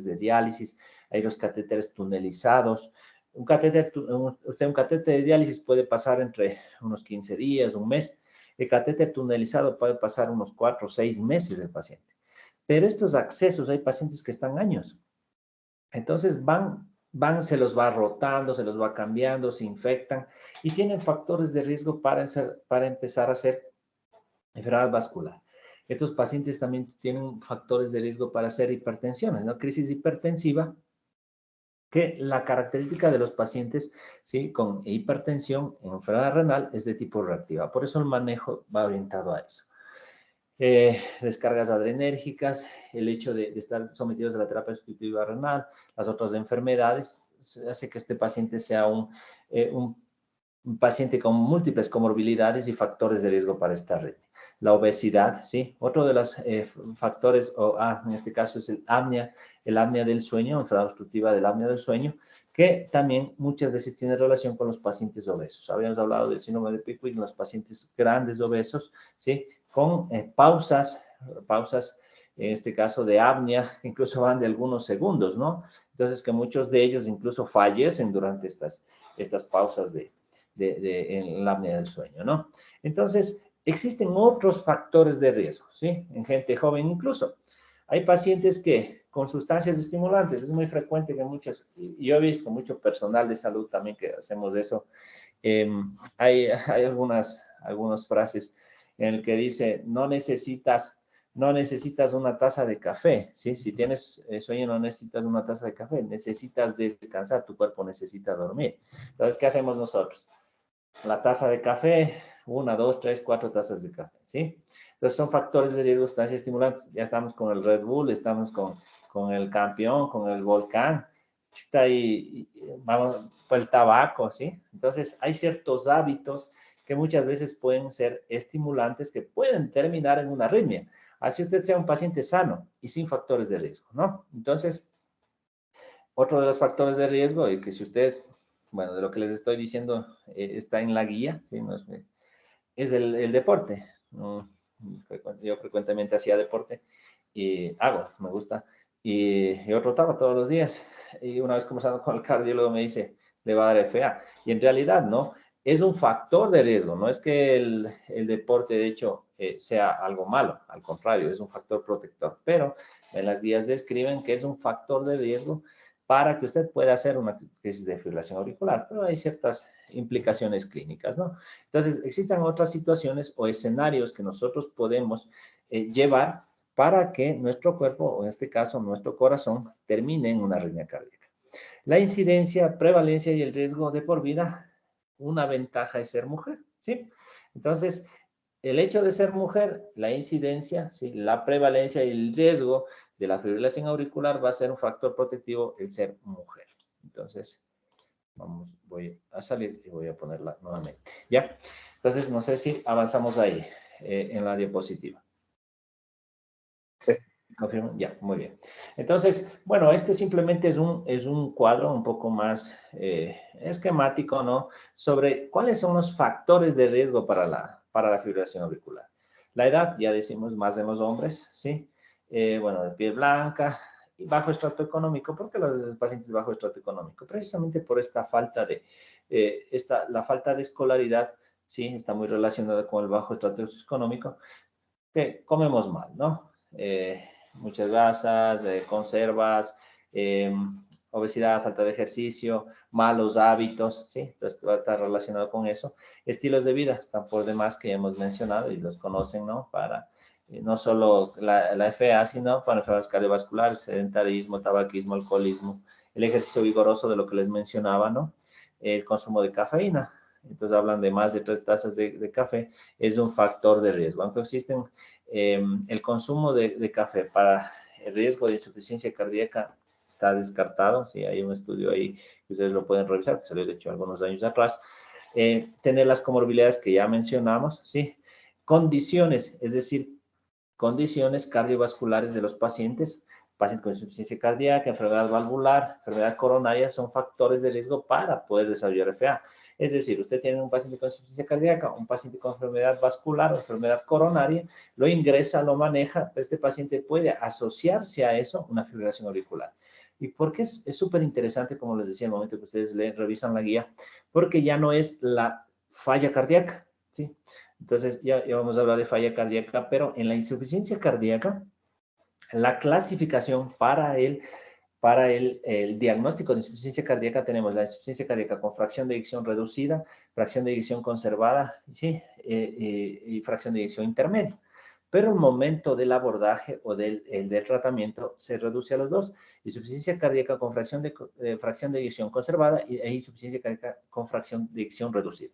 de diálisis, hay los catéteres tunelizados. Un catéter de diálisis puede pasar entre unos 15 días, un mes. El catéter tunelizado puede pasar unos 4 o 6 meses del paciente. Pero estos accesos, hay pacientes que están años. Entonces se los va rotando, se los va cambiando, se infectan y tienen factores de riesgo para empezar a hacer enfermedad vascular. Estos pacientes también tienen factores de riesgo para hacer hipertensiones, ¿no? Crisis hipertensiva, que la característica de los pacientes, ¿sí? Con hipertensión en enfermedad renal es de tipo reactiva. Por eso el manejo va orientado a eso. Descargas adrenérgicas, el hecho de estar sometidos a la terapia sustitutiva renal, las otras enfermedades, hace que este paciente sea un paciente con múltiples comorbilidades y factores de riesgo para esta arritmia. La obesidad, ¿sí? Otro de los factores, en este caso es el apnea del sueño, enfermedad obstructiva del apnea del sueño, que también muchas veces tiene relación con los pacientes obesos. Habíamos hablado del síndrome de Pickwick en los pacientes grandes obesos, ¿sí? Con pausas, en este caso de apnea, que incluso van de algunos segundos, ¿no? Entonces, que muchos de ellos incluso fallecen durante estas pausas en la apnea del sueño, ¿no? Entonces, existen otros factores de riesgo, ¿sí? En gente joven incluso. Hay pacientes que con sustancias estimulantes, es muy frecuente que yo he visto mucho personal de salud también que hacemos eso. Hay algunas frases en el que dice, no necesitas una taza de café, ¿sí? Si tienes sueño, no necesitas una taza de café, necesitas descansar, tu cuerpo necesita dormir. Entonces, ¿qué hacemos nosotros? La taza de café, 1, 2, 3, 4 tazas de café, ¿sí? Entonces, son factores de riesgo, sustancias estimulantes. Ya estamos con el Red Bull, estamos con el Campeón, con el Volcán, y vamos por el tabaco, ¿sí? Entonces, hay ciertos hábitos que muchas veces pueden ser estimulantes que pueden terminar en una arritmia. Así usted sea un paciente sano y sin factores de riesgo, ¿no? Entonces, otro de los factores de riesgo, y que si ustedes, bueno, de lo que les estoy diciendo está en la guía, ¿sí? No es el deporte. Yo frecuentemente hacía deporte y me gusta, y yo trotaba todos los días. Y una vez conversando con el cardiólogo me dice, le va a dar FA. Y en realidad, ¿no? Es un factor de riesgo, no es que el deporte, de hecho, sea algo malo, al contrario, es un factor protector, pero en las guías describen que es un factor de riesgo para que usted pueda hacer una crisis de fibrilación auricular, pero hay ciertas implicaciones clínicas, ¿no? Entonces, existen otras situaciones o escenarios que nosotros podemos llevar para que nuestro cuerpo, o en este caso nuestro corazón, termine en una arritmia cardíaca. La incidencia, prevalencia y el riesgo de por vida, una ventaja es ser mujer, ¿sí? Entonces, el hecho de ser mujer, la incidencia, ¿sí? La prevalencia y el riesgo de la fibrilación auricular va a ser un factor protectivo el ser mujer. Entonces, voy a salir y voy a ponerla nuevamente, ¿ya? Entonces, no sé si avanzamos ahí en la diapositiva. Sí. ¿Confirmo? Ya, muy bien. Entonces, bueno, este simplemente es un cuadro un poco más esquemático, ¿no? Sobre cuáles son los factores de riesgo para la fibrilación auricular. La edad, ya decimos, más en los hombres, ¿sí? Bueno, de piel blanca y bajo estrato económico. ¿Por qué los pacientes bajo estrato económico? Precisamente por esta falta la falta de escolaridad, ¿sí? Está muy relacionada con el bajo estrato económico, que comemos mal, ¿no? Muchas grasas, conservas, obesidad, falta de ejercicio, malos hábitos, ¿sí? Entonces va a estar relacionado con eso. Estilos de vida están por demás que ya hemos mencionado y los conocen, ¿no? Para no solo la FA, sino para enfermedades cardiovasculares, sedentarismo, tabaquismo, alcoholismo, el ejercicio vigoroso de lo que les mencionaba, ¿no? el consumo de cafeína. Entonces hablan de más de 3 tazas de café, es un factor de riesgo. Aunque existen el consumo de café para el riesgo de insuficiencia cardíaca está descartado, sí, hay un estudio ahí que ustedes lo pueden revisar, que salió de hecho algunos años atrás. Tener las comorbilidades que ya mencionamos, sí. Condiciones, es decir, condiciones cardiovasculares de los pacientes, pacientes con insuficiencia cardíaca, enfermedad valvular, enfermedad coronaria, son factores de riesgo para poder desarrollar FA. Es decir, usted tiene un paciente con insuficiencia cardíaca, un paciente con enfermedad vascular o enfermedad coronaria, lo ingresa, lo maneja, este paciente puede asociarse a eso una fibrilación auricular. ¿Y por qué es súper interesante, como les decía, en el momento que ustedes revisan la guía? Porque ya no es la falla cardíaca, ¿sí? Entonces, ya vamos a hablar de falla cardíaca, pero en la insuficiencia cardíaca, la clasificación para el diagnóstico de insuficiencia cardíaca tenemos la insuficiencia cardíaca con fracción de eyección reducida, fracción de eyección conservada, ¿sí? Y fracción de eyección intermedia. Pero el momento del abordaje o del tratamiento se reduce a los dos. Insuficiencia cardíaca con fracción de eyección conservada e insuficiencia cardíaca con fracción de eyección reducida.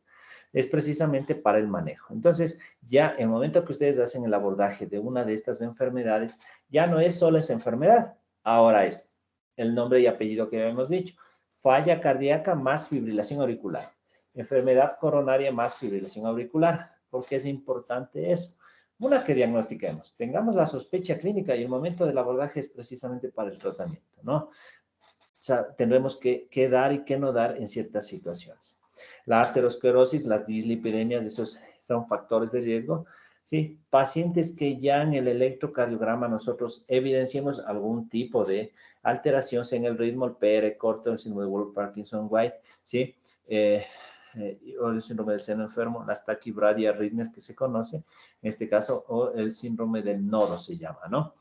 Es precisamente para el manejo. Entonces, ya en el momento que ustedes hacen el abordaje de una de estas enfermedades, ya no es solo esa enfermedad, ahora es el nombre y apellido que habíamos dicho. Falla cardíaca más fibrilación auricular. Enfermedad coronaria más fibrilación auricular. ¿Por qué es importante eso? Una que diagnostiquemos, tengamos la sospecha clínica y el momento del abordaje es precisamente para el tratamiento, ¿no? O sea, tendremos que dar y qué no dar en ciertas situaciones. La aterosclerosis, las dislipidemias, esos son factores de riesgo, ¿sí? Pacientes que ya en el electrocardiograma nosotros evidenciemos algún tipo de alteración en el ritmo, el PR corto, el síndrome de Wolff-Parkinson-White, ¿sí? O el síndrome del seno enfermo, las taquibradias, arritmias que se conoce, en este caso, o el síndrome del nodo se llama, ¿no?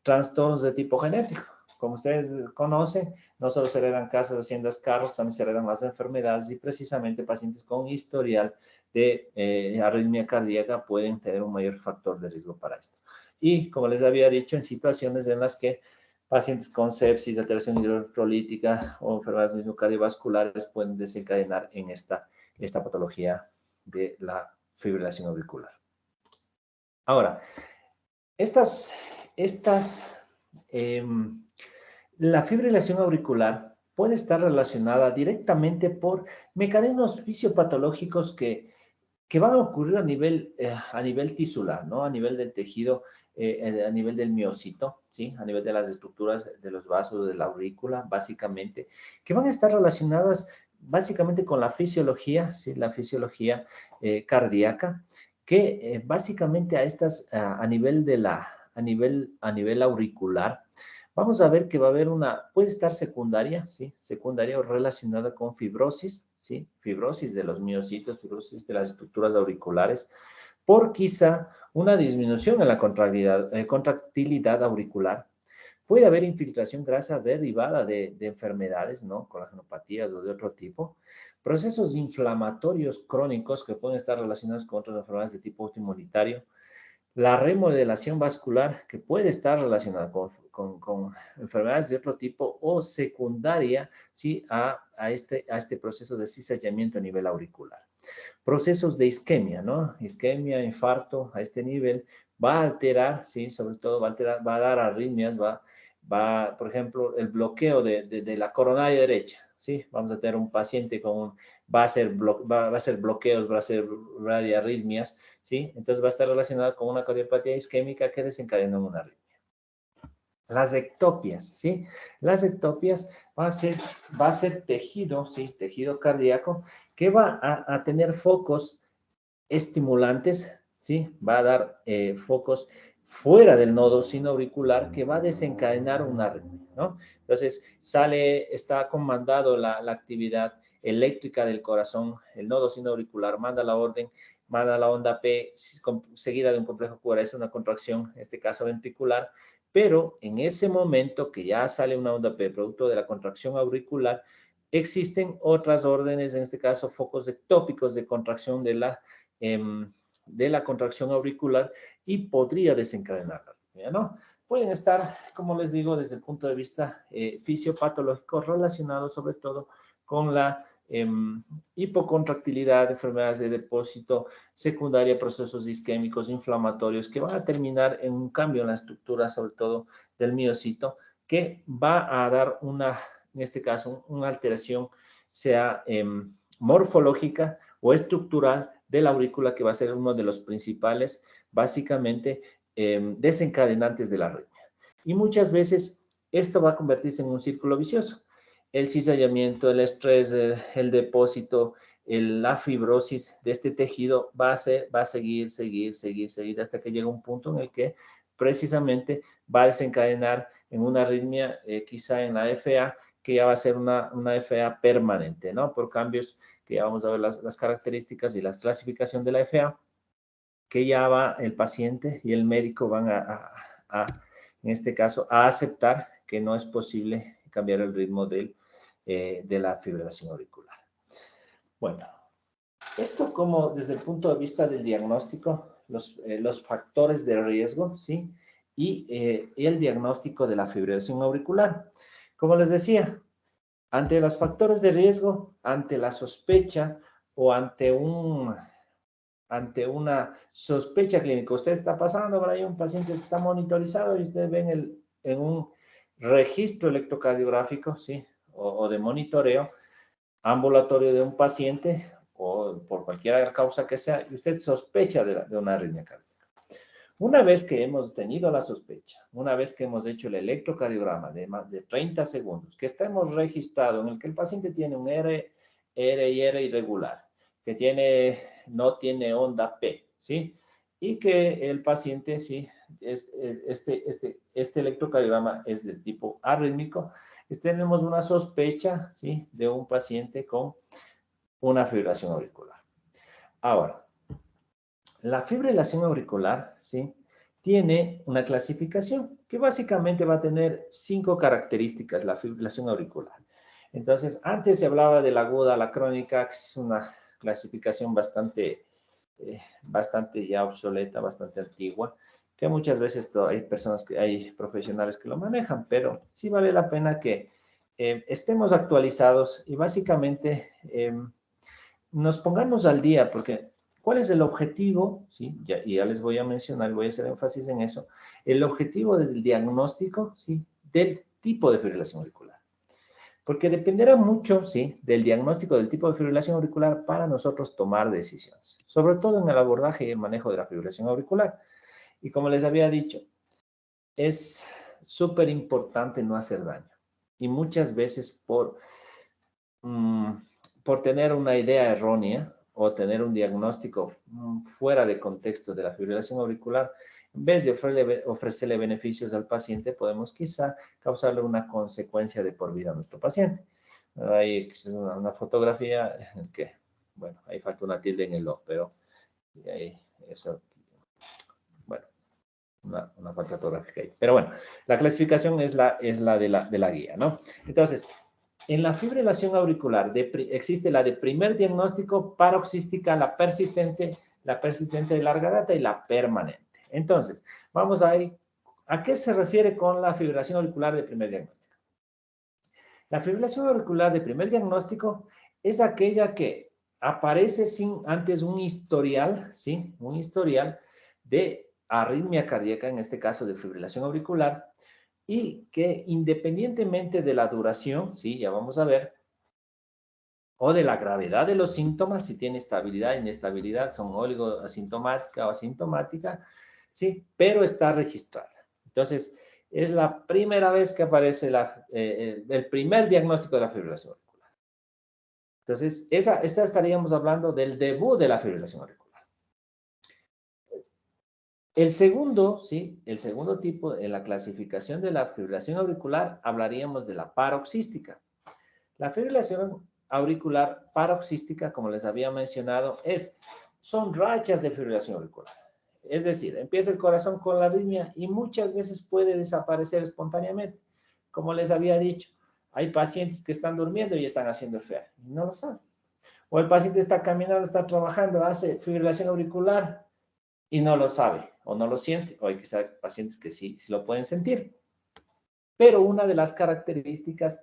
Trastornos de tipo genético. Como ustedes conocen, no solo se heredan casas, haciendas, carros, también se heredan las enfermedades y precisamente pacientes con historial de arritmia cardíaca pueden tener un mayor factor de riesgo para esto. Y como les había dicho, en situaciones en las que pacientes con sepsis, alteración hidroelectrolítica o enfermedades cardiovasculares pueden desencadenar en esta patología de la fibrilación auricular. Ahora, la fibrilación auricular puede estar relacionada directamente por mecanismos fisiopatológicos que van a ocurrir a nivel tisular, ¿no? A nivel del tejido, a nivel del miocito, ¿sí? A nivel de las estructuras de los vasos de la aurícula, básicamente, que van a estar relacionadas básicamente con la fisiología, ¿sí? La fisiología cardíaca, que básicamente a nivel auricular, vamos a ver que va a haber puede estar secundaria, ¿sí? Secundaria o relacionada con fibrosis, ¿sí? Fibrosis de los miocitos, fibrosis de las estructuras auriculares, por quizá una disminución en la contractilidad auricular. Puede haber infiltración grasa derivada de enfermedades, ¿no? Colagenopatías o de otro tipo. Procesos inflamatorios crónicos que pueden estar relacionados con otras enfermedades de tipo autoinmunitario. La remodelación vascular que puede estar relacionada con enfermedades de otro tipo o secundaria, ¿sí? a este proceso de cizallamiento a nivel auricular. Procesos de isquemia, ¿no? Isquemia, infarto a este nivel va a alterar, ¿sí? Sobre todo va a dar arritmias, por ejemplo, el bloqueo de la coronaria derecha, ¿sí? Vamos a tener un paciente va a ser bloqueos, va a ser radiarritmias, ¿sí? Entonces va a estar relacionado con una cardiopatía isquémica que desencadena una arritmia. Las ectopias, ¿sí? Las ectopias va a ser tejido, ¿sí? Tejido cardíaco que va a tener focos estimulantes, ¿sí? Va a dar focos fuera del nodo sinoauricular que va a desencadenar una arritmia, ¿no? Entonces, está comandado la actividad eléctrica del corazón, el nodo sinoauricular manda la orden, manda la onda P seguida de un complejo QRS, una contracción, en este caso ventricular, pero en ese momento que ya sale una onda P producto de la contracción auricular, existen otras órdenes, en este caso focos ectópicos de contracción de la contracción auricular y podría desencadenarla, ¿no? Pueden estar, como les digo, desde el punto de vista fisiopatológico relacionados sobre todo con la hipocontractilidad, enfermedades de depósito, secundaria, procesos isquémicos, inflamatorios, que van a terminar en un cambio en la estructura, sobre todo del miocito, que va a dar en este caso, una alteración, sea morfológica o estructural de la aurícula, que va a ser uno de los principales, básicamente, desencadenantes de la arritmia. Y muchas veces esto va a convertirse en un círculo vicioso. El cizallamiento, el estrés, el depósito, la fibrosis de este tejido va a seguir hasta que llega un punto en el que precisamente va a desencadenar en una arritmia, quizá en la FA, que ya va a ser una FA permanente, ¿no? Por cambios que ya vamos a ver las características y la clasificación de la FA, que ya va el paciente y el médico van en este caso, a aceptar que no es posible cambiar el ritmo de la fibrilación auricular. Bueno, esto como desde el punto de vista del diagnóstico, los factores de riesgo, ¿sí? Y el diagnóstico de la fibrilación auricular. Como les decía, ante los factores de riesgo, ante la sospecha o ante una sospecha clínica, usted está pasando por ahí, un paciente está monitorizado y usted ve en un registro electrocardiográfico, ¿sí? O de monitoreo ambulatorio de un paciente o por cualquier causa que sea, y usted sospecha de una arritmia cardíaca. Una vez que hemos tenido la sospecha, una vez que hemos hecho el electrocardiograma de más de 30 segundos, que estemos registrado en el que el paciente tiene un R irregular, que no tiene onda P, ¿sí? Y que el paciente, sí, este electrocardiograma es de tipo arrítmico, tenemos una sospecha, ¿sí? De un paciente con una fibrilación auricular. Ahora, la fibrilación auricular, ¿sí? Tiene una clasificación que básicamente va a tener 5 características, la fibrilación auricular. Entonces, antes se hablaba de la aguda, la crónica, que es una clasificación bastante ya obsoleta, bastante antigua, que muchas veces hay profesionales que lo manejan, pero sí vale la pena que estemos actualizados y básicamente nos pongamos al día, porque ¿cuál es el objetivo? ¿Sí? Ya les voy a mencionar, voy a hacer énfasis en eso. El objetivo del diagnóstico, ¿sí? Del tipo de fibrilación auricular. Porque dependerá mucho, ¿sí? Del diagnóstico del tipo de fibrilación auricular para nosotros tomar decisiones. Sobre todo en el abordaje y el manejo de la fibrilación auricular. Y como les había dicho, es súper importante no hacer daño. Y muchas veces por tener una idea errónea o tener un diagnóstico fuera de contexto de la fibrilación auricular, en vez de ofrecerle beneficios al paciente, podemos quizá causarle una consecuencia de por vida a nuestro paciente. Hay una fotografía en la que, bueno, ahí falta una tilde en el O, pero ahí, eso, bueno, una falta ortográfica ahí. Pero bueno, la clasificación es la de la guía, ¿no? Entonces, en la fibrilación auricular existe la de primer diagnóstico, paroxística, la persistente de larga data y la permanente. Entonces, vamos ahí. ¿A qué se refiere con la fibrilación auricular de primer diagnóstico? La fibrilación auricular de primer diagnóstico es aquella que aparece sin antes un historial, ¿sí? Un historial de arritmia cardíaca, en este caso de fibrilación auricular, y que independientemente de la duración, sí, ya vamos a ver, o de la gravedad de los síntomas, si tiene estabilidad, inestabilidad, son oligoasintomática o asintomática, sí, pero está registrada. Entonces, es la primera vez que aparece el primer diagnóstico de la fibrilación auricular. Entonces, esta estaríamos hablando del debut de la fibrilación auricular. El segundo tipo, en la clasificación de la fibrilación auricular, hablaríamos de la paroxística. La fibrilación auricular paroxística, como les había mencionado, son rachas de fibrilación auricular. Es decir, empieza el corazón con la arritmia y muchas veces puede desaparecer espontáneamente. Como les había dicho, hay pacientes que están durmiendo y están haciendo FA y no lo saben. O el paciente está caminando, está trabajando, hace fibrilación auricular y no lo sabe o no lo siente, o hay pacientes que sí lo pueden sentir. Pero una de las características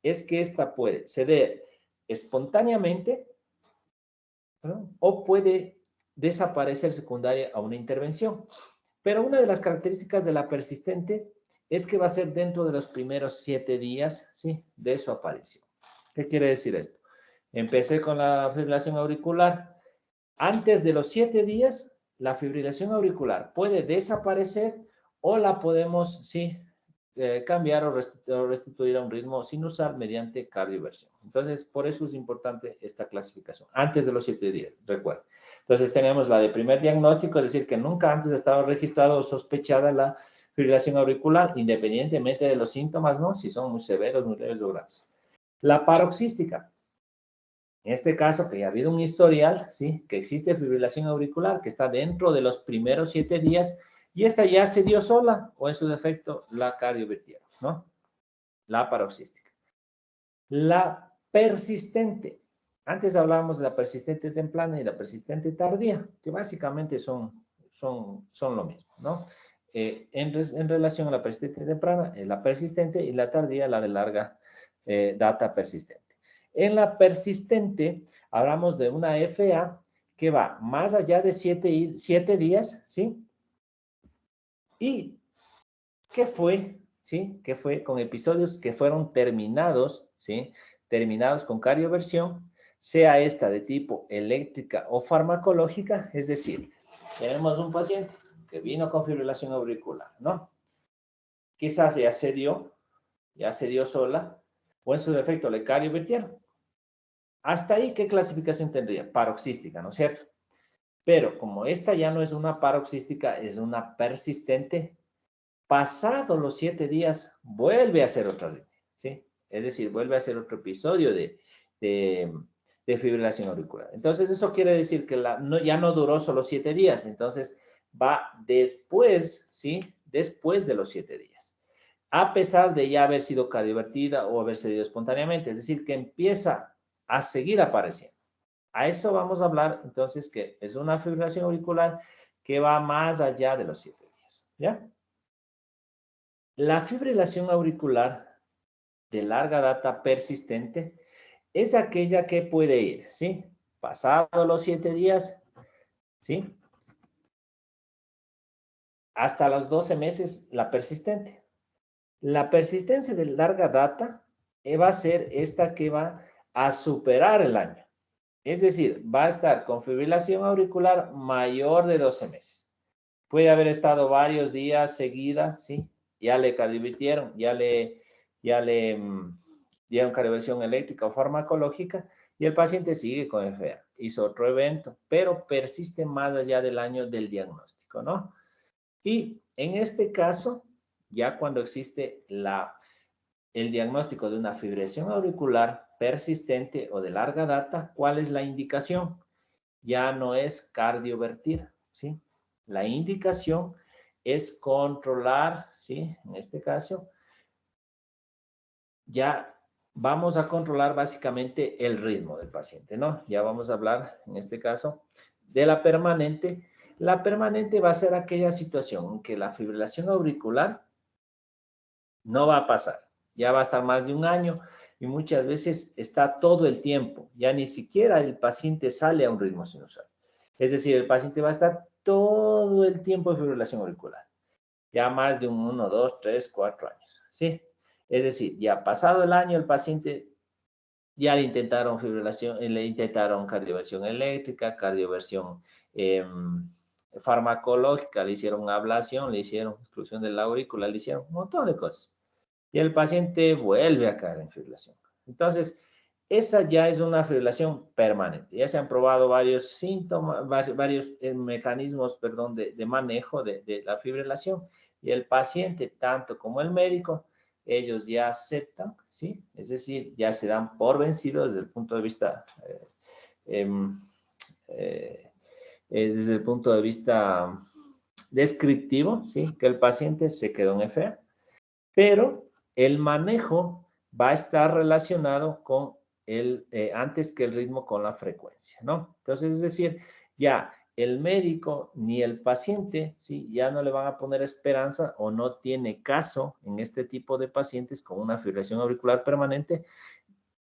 es que esta puede ceder espontáneamente, ¿no? O puede desaparecer secundaria a una intervención. Pero una de las características de la persistente es que va a ser dentro de los primeros 7 días, ¿sí?, de su aparición. ¿Qué quiere decir esto? Empecé con la fibrilación auricular. Antes de los 7 días, la fibrilación auricular puede desaparecer o la podemos, sí, cambiar o restituir a un ritmo sinusal mediante cardioversión. Entonces, por eso es importante esta clasificación. Antes de los 7 días, recuerden. Entonces, tenemos la de primer diagnóstico, es decir, que nunca antes ha estado registrado o sospechada la fibrilación auricular, independientemente de los síntomas, ¿no? Si son muy severos, muy leves o graves. La paroxística. En este caso, que ya ha habido un historial, ¿sí?, que existe fibrilación auricular, que está dentro de los primeros 7 días, y esta ya se dio sola, o en su defecto, la cardiovertieron, ¿no? La paroxística. La persistente. Antes hablábamos de la persistente temprana y la persistente tardía, que básicamente son lo mismo, ¿no? En relación a la persistente temprana, la persistente, y la tardía, la de larga data persistente. En la persistente, hablamos de una FA que va más allá de 7 días, ¿sí? Y ¿qué fue? ¿Sí? ¿Qué fue? Con episodios que fueron terminados, ¿sí? Terminados con cardioversión, sea esta de tipo eléctrica o farmacológica, es decir, tenemos un paciente que vino con fibrilación auricular, ¿no? Quizás ya se dio sola, o en su defecto le cardiovertieron. Hasta ahí, ¿qué clasificación tendría? Paroxística, ¿no es cierto? Pero como esta ya no es una paroxística, es una persistente, pasado los 7 días, vuelve a ser otra arritmia, ¿sí? Es decir, vuelve a ser otro episodio de fibrilación auricular. Entonces, eso quiere decir que ya no duró solo 7 días, entonces va después, ¿sí? Después de los 7 días. A pesar de ya haber sido cardiovertida o haber cedido espontáneamente, es decir, que empieza a seguir apareciendo. A eso vamos a hablar, entonces, que es una fibrilación auricular que va más allá de los 7 días, ¿ya? La fibrilación auricular de larga data persistente es aquella que puede ir, ¿sí? Pasado los 7 días, ¿sí? Hasta los 12 meses, la persistente. La persistencia de larga data va a ser esta que va a superar el año. Es decir, va a estar con fibrilación auricular mayor de 12 meses. Puede haber estado varios días seguida, ¿sí? Ya le cardiovirtieron, ya le dieron cardioversión eléctrica o farmacológica y el paciente sigue con FA. Hizo otro evento, pero persiste más allá del año del diagnóstico, ¿no? Y en este caso, ya cuando existe el diagnóstico de una fibrilación auricular persistente o de larga data, ¿cuál es la indicación? Ya no es cardiovertir, ¿sí? La indicación es controlar, ¿sí? En este caso, ya vamos a controlar básicamente el ritmo del paciente, ¿no? Ya vamos a hablar, en este caso, de la permanente. La permanente va a ser aquella situación en que la fibrilación auricular no va a pasar. Ya va a estar más de un año y muchas veces está todo el tiempo. Ya ni siquiera el paciente sale a un ritmo sinusal. Es decir, el paciente va a estar todo el tiempo en fibrilación auricular. Ya más de 1, 2, 3, 4 años. ¿Sí? Es decir, ya pasado el año el paciente ya le intentaron fibrilación, le intentaron cardioversión eléctrica, cardioversión farmacológica, le hicieron ablación, le hicieron exclusión de la aurícula, le hicieron un montón de cosas. Y el paciente vuelve a caer en fibrilación. Entonces, esa ya es una fibrilación permanente. Ya se han probado varios síntomas, varios mecanismos, perdón, de manejo de la fibrilación. Y el paciente, tanto como el médico, ellos ya aceptan, ¿sí? Es decir, ya se dan por vencidos desde el punto de vista, desde el punto de vista descriptivo, ¿sí? Que el paciente se quedó en FA, pero el manejo va a estar relacionado con antes que el ritmo, con la frecuencia, ¿no? Entonces, es decir, ya el médico ni el paciente, ¿sí? Ya no le van a poner esperanza o no tiene caso en este tipo de pacientes con una fibrilación auricular permanente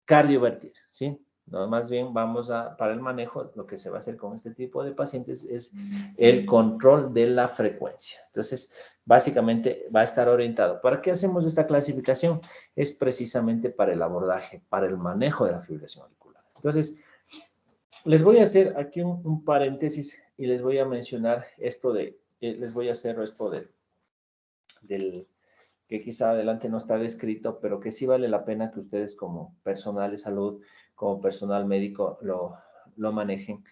cardiovertir, ¿sí? No, más bien para el manejo, lo que se va a hacer con este tipo de pacientes es el control de la frecuencia. Entonces, básicamente va a estar orientado. ¿Para qué hacemos esta clasificación? Es precisamente para el abordaje, para el manejo de la fibrilación auricular. Entonces, les voy a hacer aquí un paréntesis y les voy a mencionar esto les voy a hacer esto del que quizá adelante no está descrito, pero que sí vale la pena que ustedes como personal de salud, como personal médico, lo manejen.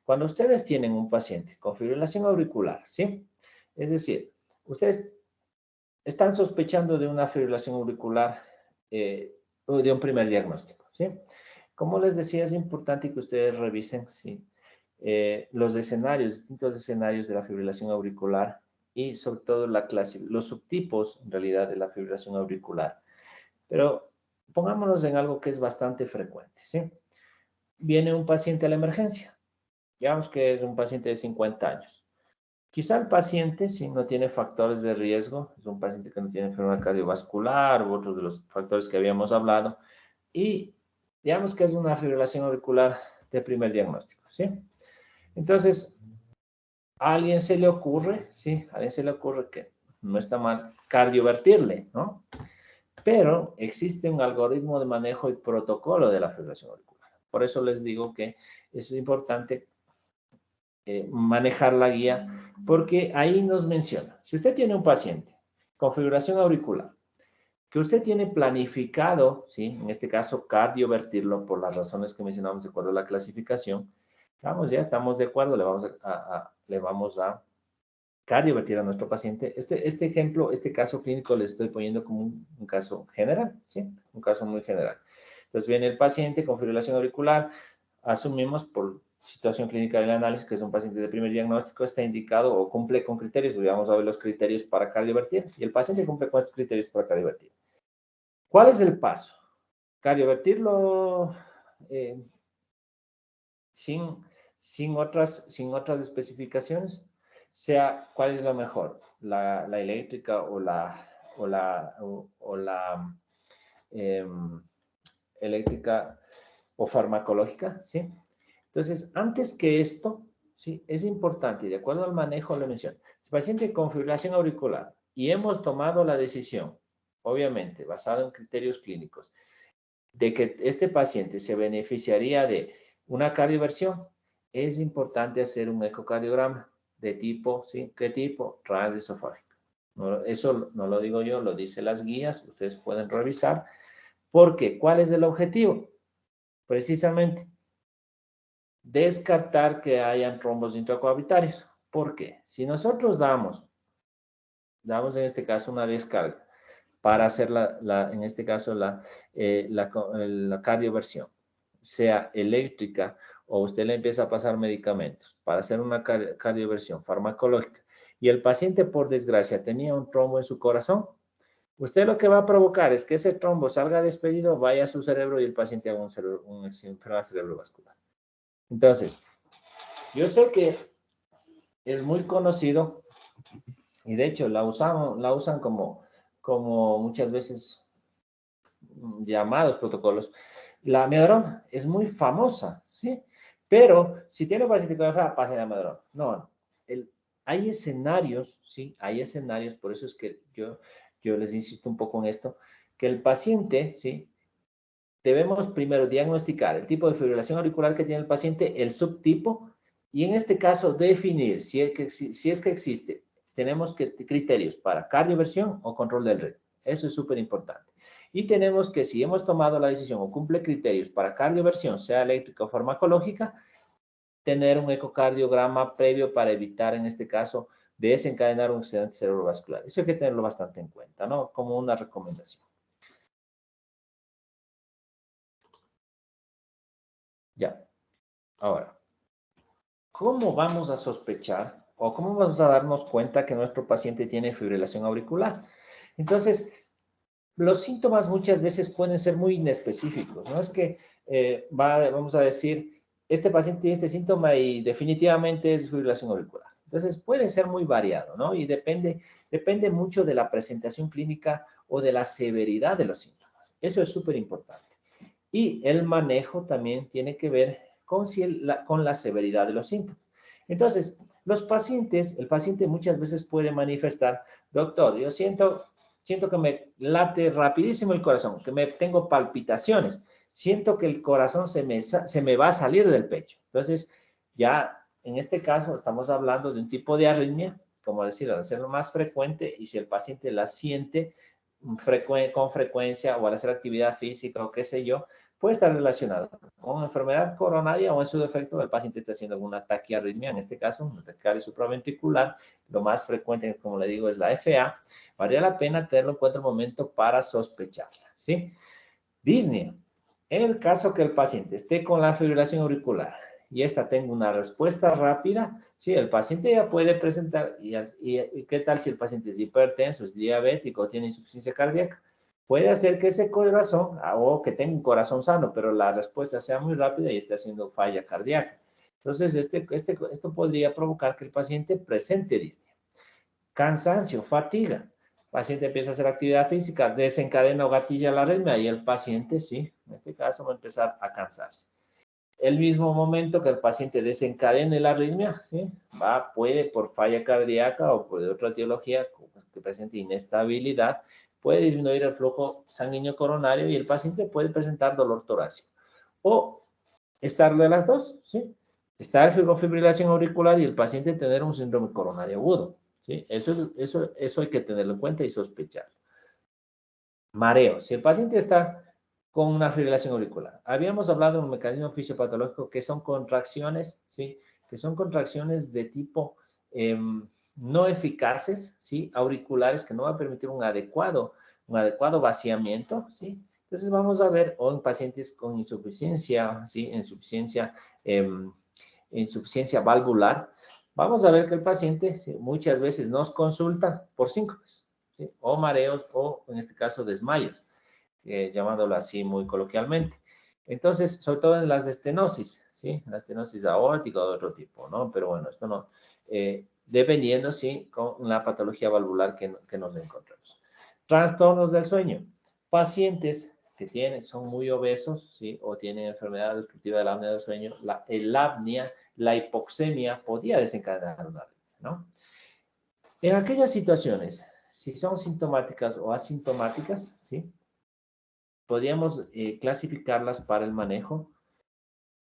Cuando ustedes tienen un paciente con fibrilación auricular, ¿sí? Es decir, ustedes están sospechando de una fibrilación auricular o de un primer diagnóstico, ¿sí? Como les decía, es importante que ustedes revisen, ¿sí? Los distintos escenarios de la fibrilación auricular y sobre todo los subtipos, en realidad, de la fibrilación auricular. Pero pongámonos en algo que es bastante frecuente, ¿sí? Viene un paciente a la emergencia. Digamos que es un paciente de 50 años. Quizá el paciente, si no tiene factores de riesgo, es un paciente que no tiene enfermedad cardiovascular u otros de los factores que habíamos hablado, y digamos que es una fibrilación auricular de primer diagnóstico, ¿sí? Entonces, a alguien se le ocurre, ¿sí? A alguien se le ocurre que no está mal cardiovertirle, ¿no? Pero existe un algoritmo de manejo y protocolo de la fibrilación auricular. Por eso les digo que es importante manejar la guía, porque ahí nos menciona, si usted tiene un paciente con fibrilación auricular, que usted tiene planificado, ¿sí? En este caso, cardiovertirlo por las razones que mencionamos de acuerdo a la clasificación, vamos, ya estamos de acuerdo, le vamos a cardiovertir a nuestro paciente. Este ejemplo, este caso clínico, le estoy poniendo como un caso general, ¿sí? Un caso muy general. Entonces viene el paciente con fibrilación auricular, asumimos por situación clínica del análisis que es un paciente de primer diagnóstico, está indicado o cumple con criterios, vamos a ver los criterios para cardiovertir, y el paciente cumple con estos criterios para cardiovertir. ¿Cuál es el paso? Cardiovertirlo sin otras especificaciones, sea cuál es lo mejor, la eléctrica o la eléctrica o farmacológica, ¿sí? Entonces, antes que esto, ¿sí? Es importante, de acuerdo al manejo, le menciono, si el paciente con fibrilación auricular y hemos tomado la decisión, obviamente, basada en criterios clínicos, de que este paciente se beneficiaría de una cardioversión, es importante hacer un ecocardiograma de tipo, ¿sí? ¿Qué tipo? Transesofágico. No, eso no lo digo yo, lo dicen las guías, ustedes pueden revisar. ¿Por qué? ¿Cuál es el objetivo? Precisamente, descartar que hayan trombos intracoabitarios. ¿Por qué? Si nosotros damos en este caso una descarga para hacer en este caso la cardioversión, sea eléctrica o usted le empieza a pasar medicamentos para hacer una cardioversión farmacológica y el paciente por desgracia tenía un trombo en su corazón, usted lo que va a provocar es que ese trombo salga despedido, vaya a su cerebro y el paciente haga una enfermedad cerebrovascular. Entonces, yo sé que es muy conocido y de hecho la usan como muchas veces llamados protocolos. La amiodarona es muy famosa, ¿sí? Pero si tiene un paciente con enfermedad, pasa la amiodarona. No, hay escenarios, ¿sí? Hay escenarios, por eso es que yo les insisto un poco en esto, que el paciente, ¿sí? Debemos primero diagnosticar el tipo de fibrilación auricular que tiene el paciente, el subtipo, y en este caso definir si es que existe. Tenemos criterios para cardioversión o control del ritmo. Eso es súper importante. Y tenemos que, si hemos tomado la decisión o cumple criterios para cardioversión, sea eléctrica o farmacológica, tener un ecocardiograma previo para evitar, en este caso, desencadenar un accidente cerebrovascular. Eso hay que tenerlo bastante en cuenta, ¿no? Como una recomendación. Ya. Ahora, ¿cómo vamos a sospechar o cómo vamos a darnos cuenta que nuestro paciente tiene fibrilación auricular? Entonces, los síntomas muchas veces pueden ser muy inespecíficos. No es que vamos a decir, este paciente tiene este síntoma y definitivamente es fibrilación auricular. Entonces, puede ser muy variado, ¿no? Y depende mucho de la presentación clínica o de la severidad de los síntomas. Eso es súper importante. Y el manejo también tiene que ver con la severidad de los síntomas. Entonces, el paciente muchas veces puede manifestar, doctor, yo siento que me late rapidísimo el corazón, que tengo palpitaciones, siento que el corazón se me va a salir del pecho. Entonces, ya en este caso estamos hablando de un tipo de arritmia, como decirlo, al ser lo más frecuente, y si el paciente la siente con frecuencia o al hacer actividad física o qué sé yo, puede estar relacionado con enfermedad coronaria o en su defecto el paciente está haciendo alguna taquiarritmia, en este caso, una taquicardia supraventricular. Lo más frecuente, como le digo, es la FA. Valdría la pena tenerlo en cuenta un momento para sospecharla, ¿sí? Disnea. En el caso que el paciente esté con la fibrilación auricular y esta tenga una respuesta rápida, sí, el paciente ya puede presentar, y ¿qué tal si el paciente es hipertenso, es diabético, tiene insuficiencia cardíaca? Puede hacer que ese corazón, o que tenga un corazón sano, pero la respuesta sea muy rápida y esté haciendo falla cardíaca. Entonces, esto podría provocar que el paciente presente disnea. Cansancio, fatiga. El paciente empieza a hacer actividad física, desencadena o gatilla la arritmia y el paciente, sí, en este caso va a empezar a cansarse. El mismo momento que el paciente desencadene la arritmia, ¿sí? Puede por falla cardíaca o por otra etiología que presente inestabilidad, puede disminuir el flujo sanguíneo coronario y el paciente puede presentar dolor torácico. O estar de las dos, ¿sí? Estar con fibrilación auricular y el paciente tener un síndrome coronario agudo, ¿sí? Eso hay que tenerlo en cuenta y sospechar. Mareo. Si el paciente está con una fibrilación auricular. Habíamos hablado de un mecanismo fisiopatológico que son contracciones, ¿sí? Que son contracciones de tipo no eficaces, ¿sí? Auriculares que no va a permitir un adecuado vaciamiento, ¿sí? Entonces vamos a ver, o en pacientes con insuficiencia, ¿sí? Insuficiencia valvular, vamos a ver que el paciente, ¿sí? Muchas veces nos consulta por síncopes, ¿sí? O mareos, o en este caso desmayos. Llamándolo así muy coloquialmente. Entonces, sobre todo en las estenosis, ¿sí? La estenosis aórtica o de otro tipo, ¿no? Pero bueno, esto no, dependiendo, ¿sí? Con la patología valvular que nos encontramos. Trastornos del sueño. Pacientes que son muy obesos, ¿sí? O tienen enfermedad obstructiva de la apnea del sueño, el apnea, la hipoxemia podría desencadenar una arritmia, ¿no? En aquellas situaciones, si son sintomáticas o asintomáticas, ¿sí? Podríamos clasificarlas para el manejo.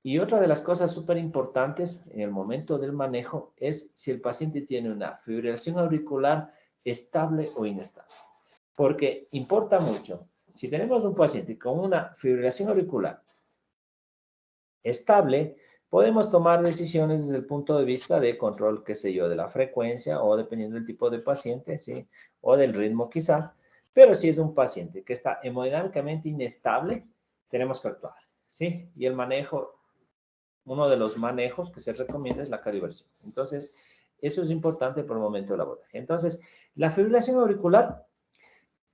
Y otra de las cosas súper importantes en el momento del manejo es si el paciente tiene una fibrilación auricular estable o inestable. Porque importa mucho. Si tenemos un paciente con una fibrilación auricular estable, podemos tomar decisiones desde el punto de vista de control, qué sé yo, de la frecuencia o dependiendo del tipo de paciente, ¿sí? O del ritmo quizá. Pero si es un paciente que está hemodinámicamente inestable, tenemos que actuar, ¿sí? Y el manejo, uno de los manejos que se recomienda es la cardioversión. Entonces, eso es importante por el momento del abordaje. Entonces, la fibrilación auricular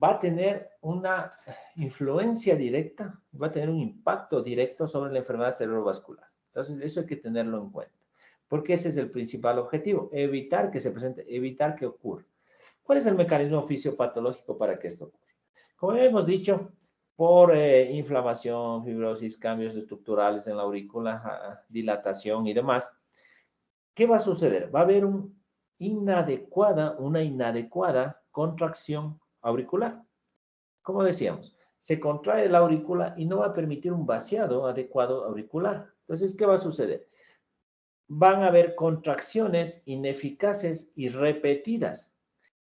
va a tener una influencia directa, va a tener un impacto directo sobre la enfermedad cerebrovascular. Entonces, eso hay que tenerlo en cuenta, porque ese es el principal objetivo, evitar que se presente, evitar que ocurra. ¿Cuál es el mecanismo fisiopatológico para que esto ocurra? Como hemos dicho, por inflamación, fibrosis, cambios estructurales en la aurícula, dilatación y demás, ¿qué va a suceder? Va a haber una inadecuada contracción auricular. Como decíamos, se contrae la aurícula y no va a permitir un vaciado adecuado auricular. Entonces, ¿qué va a suceder? Van a haber contracciones ineficaces y repetidas,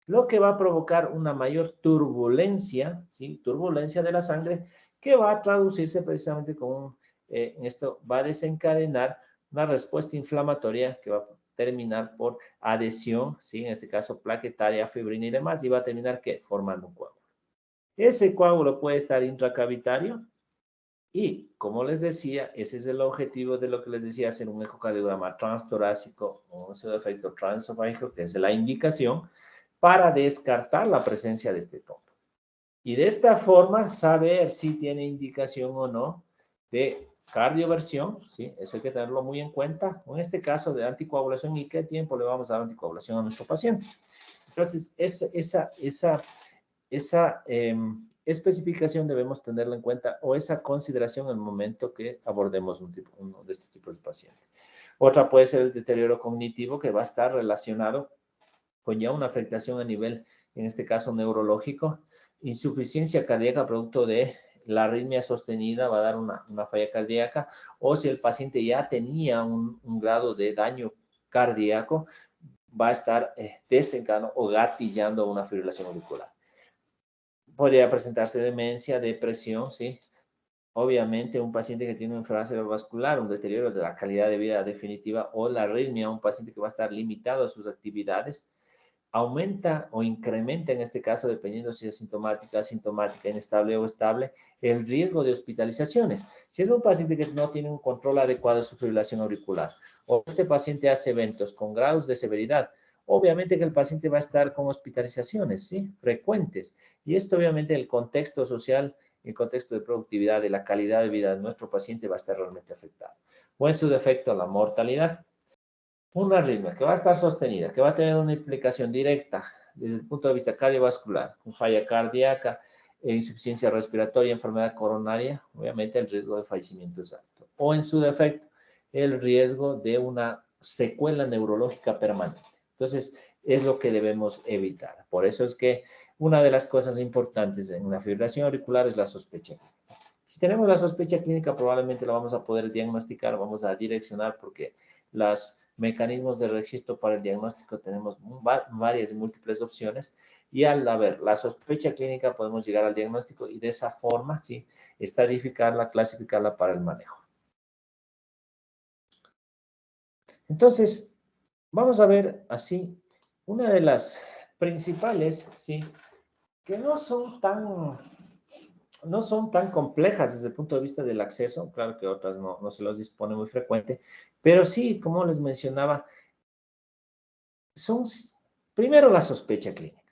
lo que va a provocar una mayor turbulencia, ¿sí? Turbulencia de la sangre, que va a traducirse precisamente con esto va a desencadenar una respuesta inflamatoria que va a terminar por adhesión, ¿sí? En este caso plaquetaria, fibrina y demás, y va a terminar ¿qué? Formando un coágulo. Ese coágulo puede estar intracavitario y, como les decía, ese es el objetivo de lo que les decía, hacer un ecocardiograma transtorácico o un pseudoefecto transesofágico, que es la indicación para descartar la presencia de este tópico. Y de esta forma, saber si tiene indicación o no de cardioversión, ¿sí? Eso hay que tenerlo muy en cuenta. En este caso de anticoagulación, ¿y qué tiempo le vamos a dar anticoagulación a nuestro paciente? Entonces, especificación debemos tenerla en cuenta o esa consideración en el momento que abordemos uno de estos tipos de pacientes. Otra puede ser el deterioro cognitivo, que va a estar relacionado con ya una afectación a nivel, en este caso, neurológico. Insuficiencia cardíaca producto de la arritmia sostenida va a dar una falla cardíaca, o si el paciente ya tenía un grado de daño cardíaco, va a estar desencadenando o gatillando una fibrilación auricular. Podría presentarse demencia, depresión, ¿sí? Obviamente, un paciente que tiene una enfermedad cerebrovascular, un deterioro de la calidad de vida definitiva, o la arritmia, un paciente que va a estar limitado a sus actividades, aumenta o incrementa, en este caso, dependiendo si es sintomática, asintomática, inestable o estable, el riesgo de hospitalizaciones. Si es un paciente que no tiene un control adecuado de su fibrilación auricular, o este paciente hace eventos con grados de severidad, obviamente que el paciente va a estar con hospitalizaciones, ¿sí? Frecuentes. Y esto, obviamente, el contexto social, el contexto de productividad, de la calidad de vida de nuestro paciente va a estar realmente afectado. O en su defecto, la mortalidad. Una arritmia que va a estar sostenida, que va a tener una implicación directa desde el punto de vista cardiovascular, con falla cardíaca, insuficiencia respiratoria, enfermedad coronaria, obviamente el riesgo de fallecimiento es alto. O en su defecto, el riesgo de una secuela neurológica permanente. Entonces, es lo que debemos evitar. Por eso es que una de las cosas importantes en una fibrilación auricular es la sospecha clínica. Si tenemos la sospecha clínica, probablemente la vamos a poder diagnosticar, vamos a direccionar, porque los mecanismos de registro para el diagnóstico tenemos varias y múltiples opciones, y al haber la sospecha clínica podemos llegar al diagnóstico y de esa forma, ¿sí?, estadificarla, clasificarla para el manejo. Entonces, vamos a ver así, una de las principales, ¿sí?, que no son tan complejas desde el punto de vista del acceso, claro que otras no se los dispone muy frecuente, pero sí, como les mencionaba, son primero la sospecha clínica.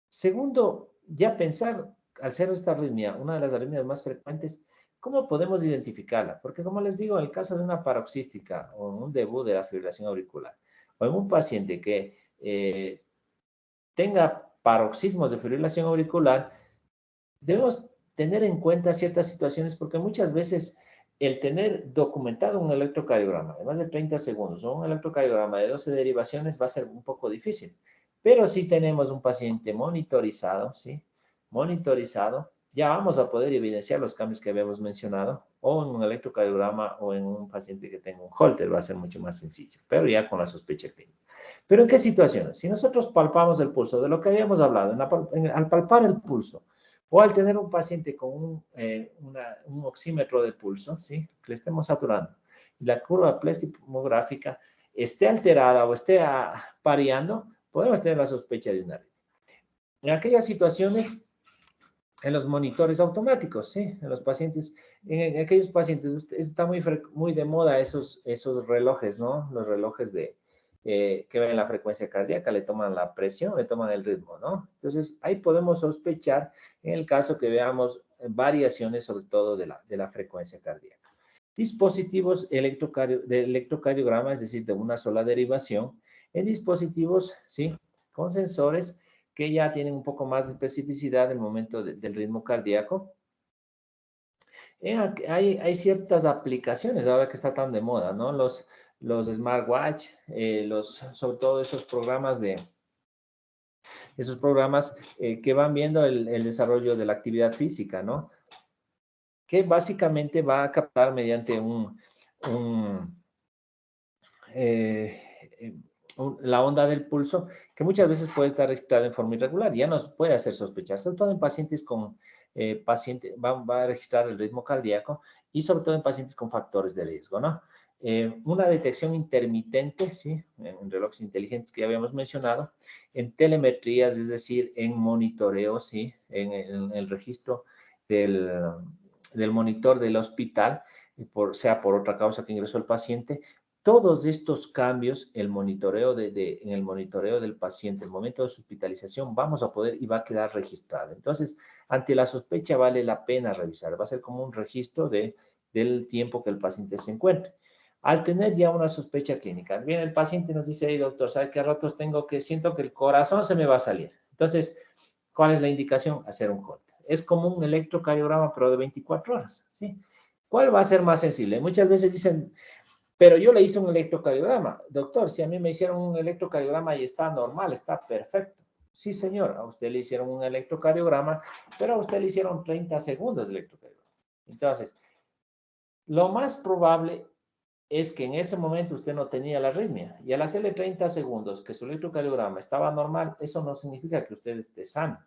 Segundo, ya pensar, al ser esta arritmia, una de las arritmias más frecuentes, ¿cómo podemos identificarla? Porque como les digo, en el caso de una paroxística o un debut de la fibrilación auricular, o en un paciente que tenga paroxismos de fibrilación auricular, debemos tener en cuenta ciertas situaciones, porque muchas veces el tener documentado un electrocardiograma de más de 30 segundos o un electrocardiograma de 12 derivaciones va a ser un poco difícil. Pero si tenemos un paciente monitorizado, ¿sí?, monitorizado, ya vamos a poder evidenciar los cambios que habíamos mencionado, o en un electrocardiograma o en un paciente que tenga un Holter, va a ser mucho más sencillo, pero ya con la sospecha clínica. ¿Pero en qué situaciones? Si nosotros palpamos el pulso, de lo que habíamos hablado, al palpar el pulso, o al tener un paciente con un oxímetro de pulso, ¿sí?, que le estemos saturando, y la curva pleximográfica esté alterada o esté pareando, podemos tener la sospecha de una arritmia. En aquellas situaciones, en los monitores automáticos, ¿sí?, en los pacientes, en aquellos pacientes, está muy de moda esos relojes, ¿no? Los relojes que ven la frecuencia cardíaca, le toman la presión, le toman el ritmo, ¿no? Entonces, ahí podemos sospechar en el caso que veamos variaciones, sobre todo de la frecuencia cardíaca. Dispositivos de electrocardiograma, es decir, de una sola derivación, en dispositivos, ¿sí?, con sensores que ya tienen un poco más de especificidad en el momento del ritmo cardíaco. Hay ciertas aplicaciones ahora que está tan de moda, ¿no? Los smartwatch, sobre todo esos programas que van viendo el desarrollo de la actividad física, ¿no? Que básicamente va a captar mediante la onda del pulso, que muchas veces puede estar registrada en forma irregular, ya nos puede hacer sospechar, sobre todo en pacientes va a registrar el ritmo cardíaco, y sobre todo en pacientes con factores de riesgo, ¿no? Una detección intermitente, ¿sí?, en relojes inteligentes que ya habíamos mencionado, en telemetrías, es decir, en monitoreo, ¿sí?, en el registro del monitor del hospital, sea por otra causa que ingresó el paciente. Todos estos cambios, en el monitoreo del paciente, el momento de su hospitalización, vamos a poder y va a quedar registrado. Entonces, ante la sospecha vale la pena revisar, va a ser como un registro del tiempo que el paciente se encuentre. Al tener ya una sospecha clínica, bien, el paciente nos dice: hey, doctor, ¿sabe qué ratos siento que el corazón se me va a salir? Entonces, ¿cuál es la indicación? Hacer un Holter. es como un electrocardiograma, pero de 24 horas, ¿sí? ¿Cuál va a ser más sensible? Muchas veces dicen, pero yo le hice un electrocardiograma. Doctor, si a mí me hicieron un electrocardiograma y está normal, está perfecto. Sí, señor, a usted le hicieron un electrocardiograma, pero a usted le hicieron 30 segundos de electrocardiograma. Entonces, lo más probable es que en ese momento usted no tenía la arritmia. Y al hacerle 30 segundos que su electrocardiograma estaba normal, eso no significa que usted esté sano.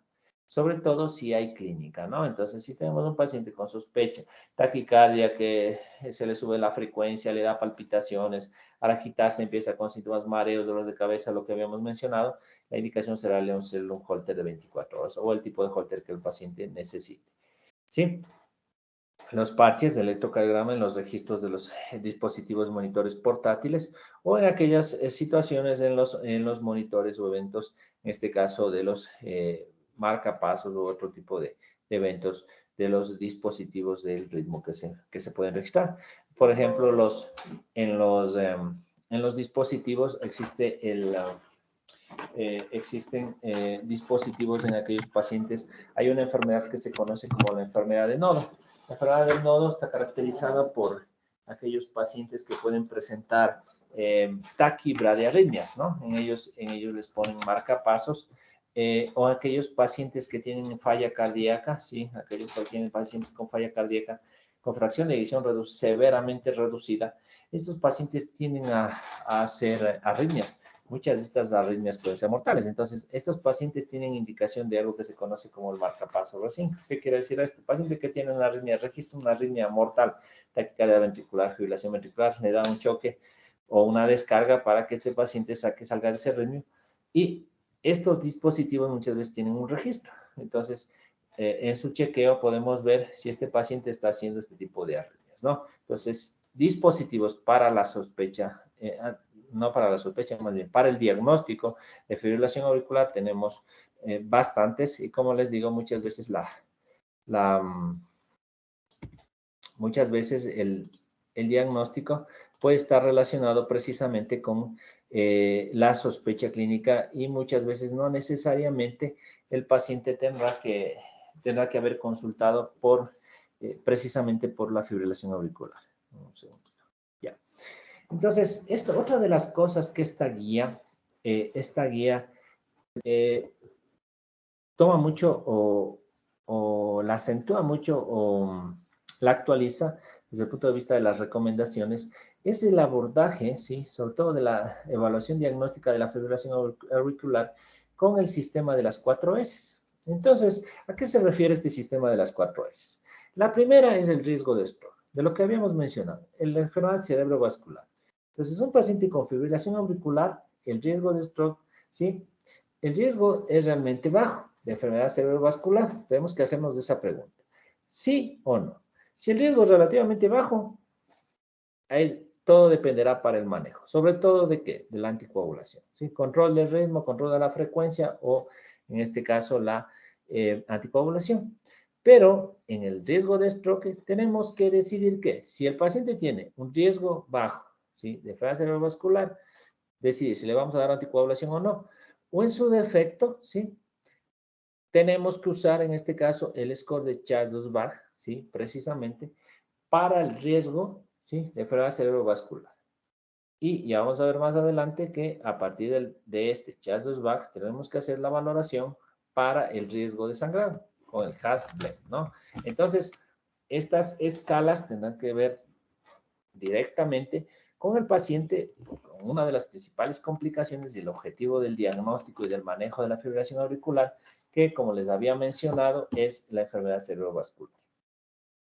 Sobre todo si hay clínica, ¿no? Entonces, si tenemos un paciente con sospecha, taquicardia, que se le sube la frecuencia, le da palpitaciones, al agitarse empieza con síntomas, mareos, dolores de cabeza, lo que habíamos mencionado, la indicación será hacerle un holter de 24 horas o el tipo de holter que el paciente necesite, ¿sí? Los parches de electrocardiograma en los registros de los dispositivos monitores portátiles o en aquellas situaciones en los monitores o eventos, en este caso de los marcapasos u otro tipo de eventos de los dispositivos del ritmo que se pueden registrar. Por ejemplo, en los dispositivos existen dispositivos en aquellos pacientes. Hay una enfermedad que se conoce como la enfermedad de nodo. La enfermedad del nodo está caracterizada por aquellos pacientes que pueden presentar taquibradiarritmias, ¿no? En ellos les ponen marcapasos, o aquellos pacientes que tienen falla cardíaca, ¿sí? Aquellos que tienen pacientes con falla cardíaca, con fracción de eyección severamente reducida, estos pacientes tienden a hacer arritmias. Muchas de estas arritmias pueden ser mortales. Entonces, estos pacientes tienen indicación de algo que se conoce como el marcapaso racing. ¿Qué quiere decir esto? El paciente que tiene una arritmia, registra una arritmia mortal, taquicardia ventricular, fibrilación ventricular, le da un choque o una descarga para que este paciente salga de ese ritmo. Y estos dispositivos muchas veces tienen un registro. Entonces, en su chequeo podemos ver si este paciente está haciendo este tipo de arritmias, ¿no? Entonces, dispositivos para la sospecha, no para la sospecha, más bien para el diagnóstico de fibrilación auricular tenemos bastantes y como les digo, muchas veces muchas veces el diagnóstico puede estar relacionado precisamente con la sospecha clínica y muchas veces no necesariamente el paciente tendrá que haber consultado precisamente por la fibrilación auricular. Un segundo. Ya. Entonces, otra de las cosas que esta guía toma mucho o la acentúa mucho o la actualiza desde el punto de vista de las recomendaciones, es el abordaje, ¿sí? Sobre todo de la evaluación diagnóstica de la fibrilación auricular con el sistema de las 4 S. Entonces, ¿a qué se refiere este sistema de las 4 S? La primera es el riesgo de stroke, de lo que habíamos mencionado, la enfermedad cerebrovascular. Entonces, un paciente con fibrilación auricular, el riesgo de stroke, ¿sí? El riesgo es realmente bajo de enfermedad cerebrovascular. Tenemos que hacernos esa pregunta. ¿Sí o no? Si el riesgo es relativamente bajo, ahí todo dependerá para el manejo. ¿Sobre todo de qué? De la anticoagulación. ¿Sí? Control del ritmo, control de la frecuencia o, en este caso, la anticoagulación. Pero en el riesgo de stroke tenemos que decidir que si el paciente tiene un riesgo bajo, ¿sí? De enfermedad cerebrovascular, decide si le vamos a dar anticoagulación o no. O en su defecto, ¿sí? Tenemos que usar en este caso el score de Charles-Bach, ¿sí? Precisamente para el riesgo, ¿sí? De enfermedad cerebrovascular. Y ya vamos a ver más adelante que a partir de este Charles-Bach tenemos que hacer la valoración para el riesgo de sangrado con el Hasblend, ¿no? Entonces, estas escalas tendrán que ver directamente con el paciente, con una de las principales complicaciones y el objetivo del diagnóstico y del manejo de la fibrilación auricular, que como les había mencionado es la enfermedad cerebrovascular.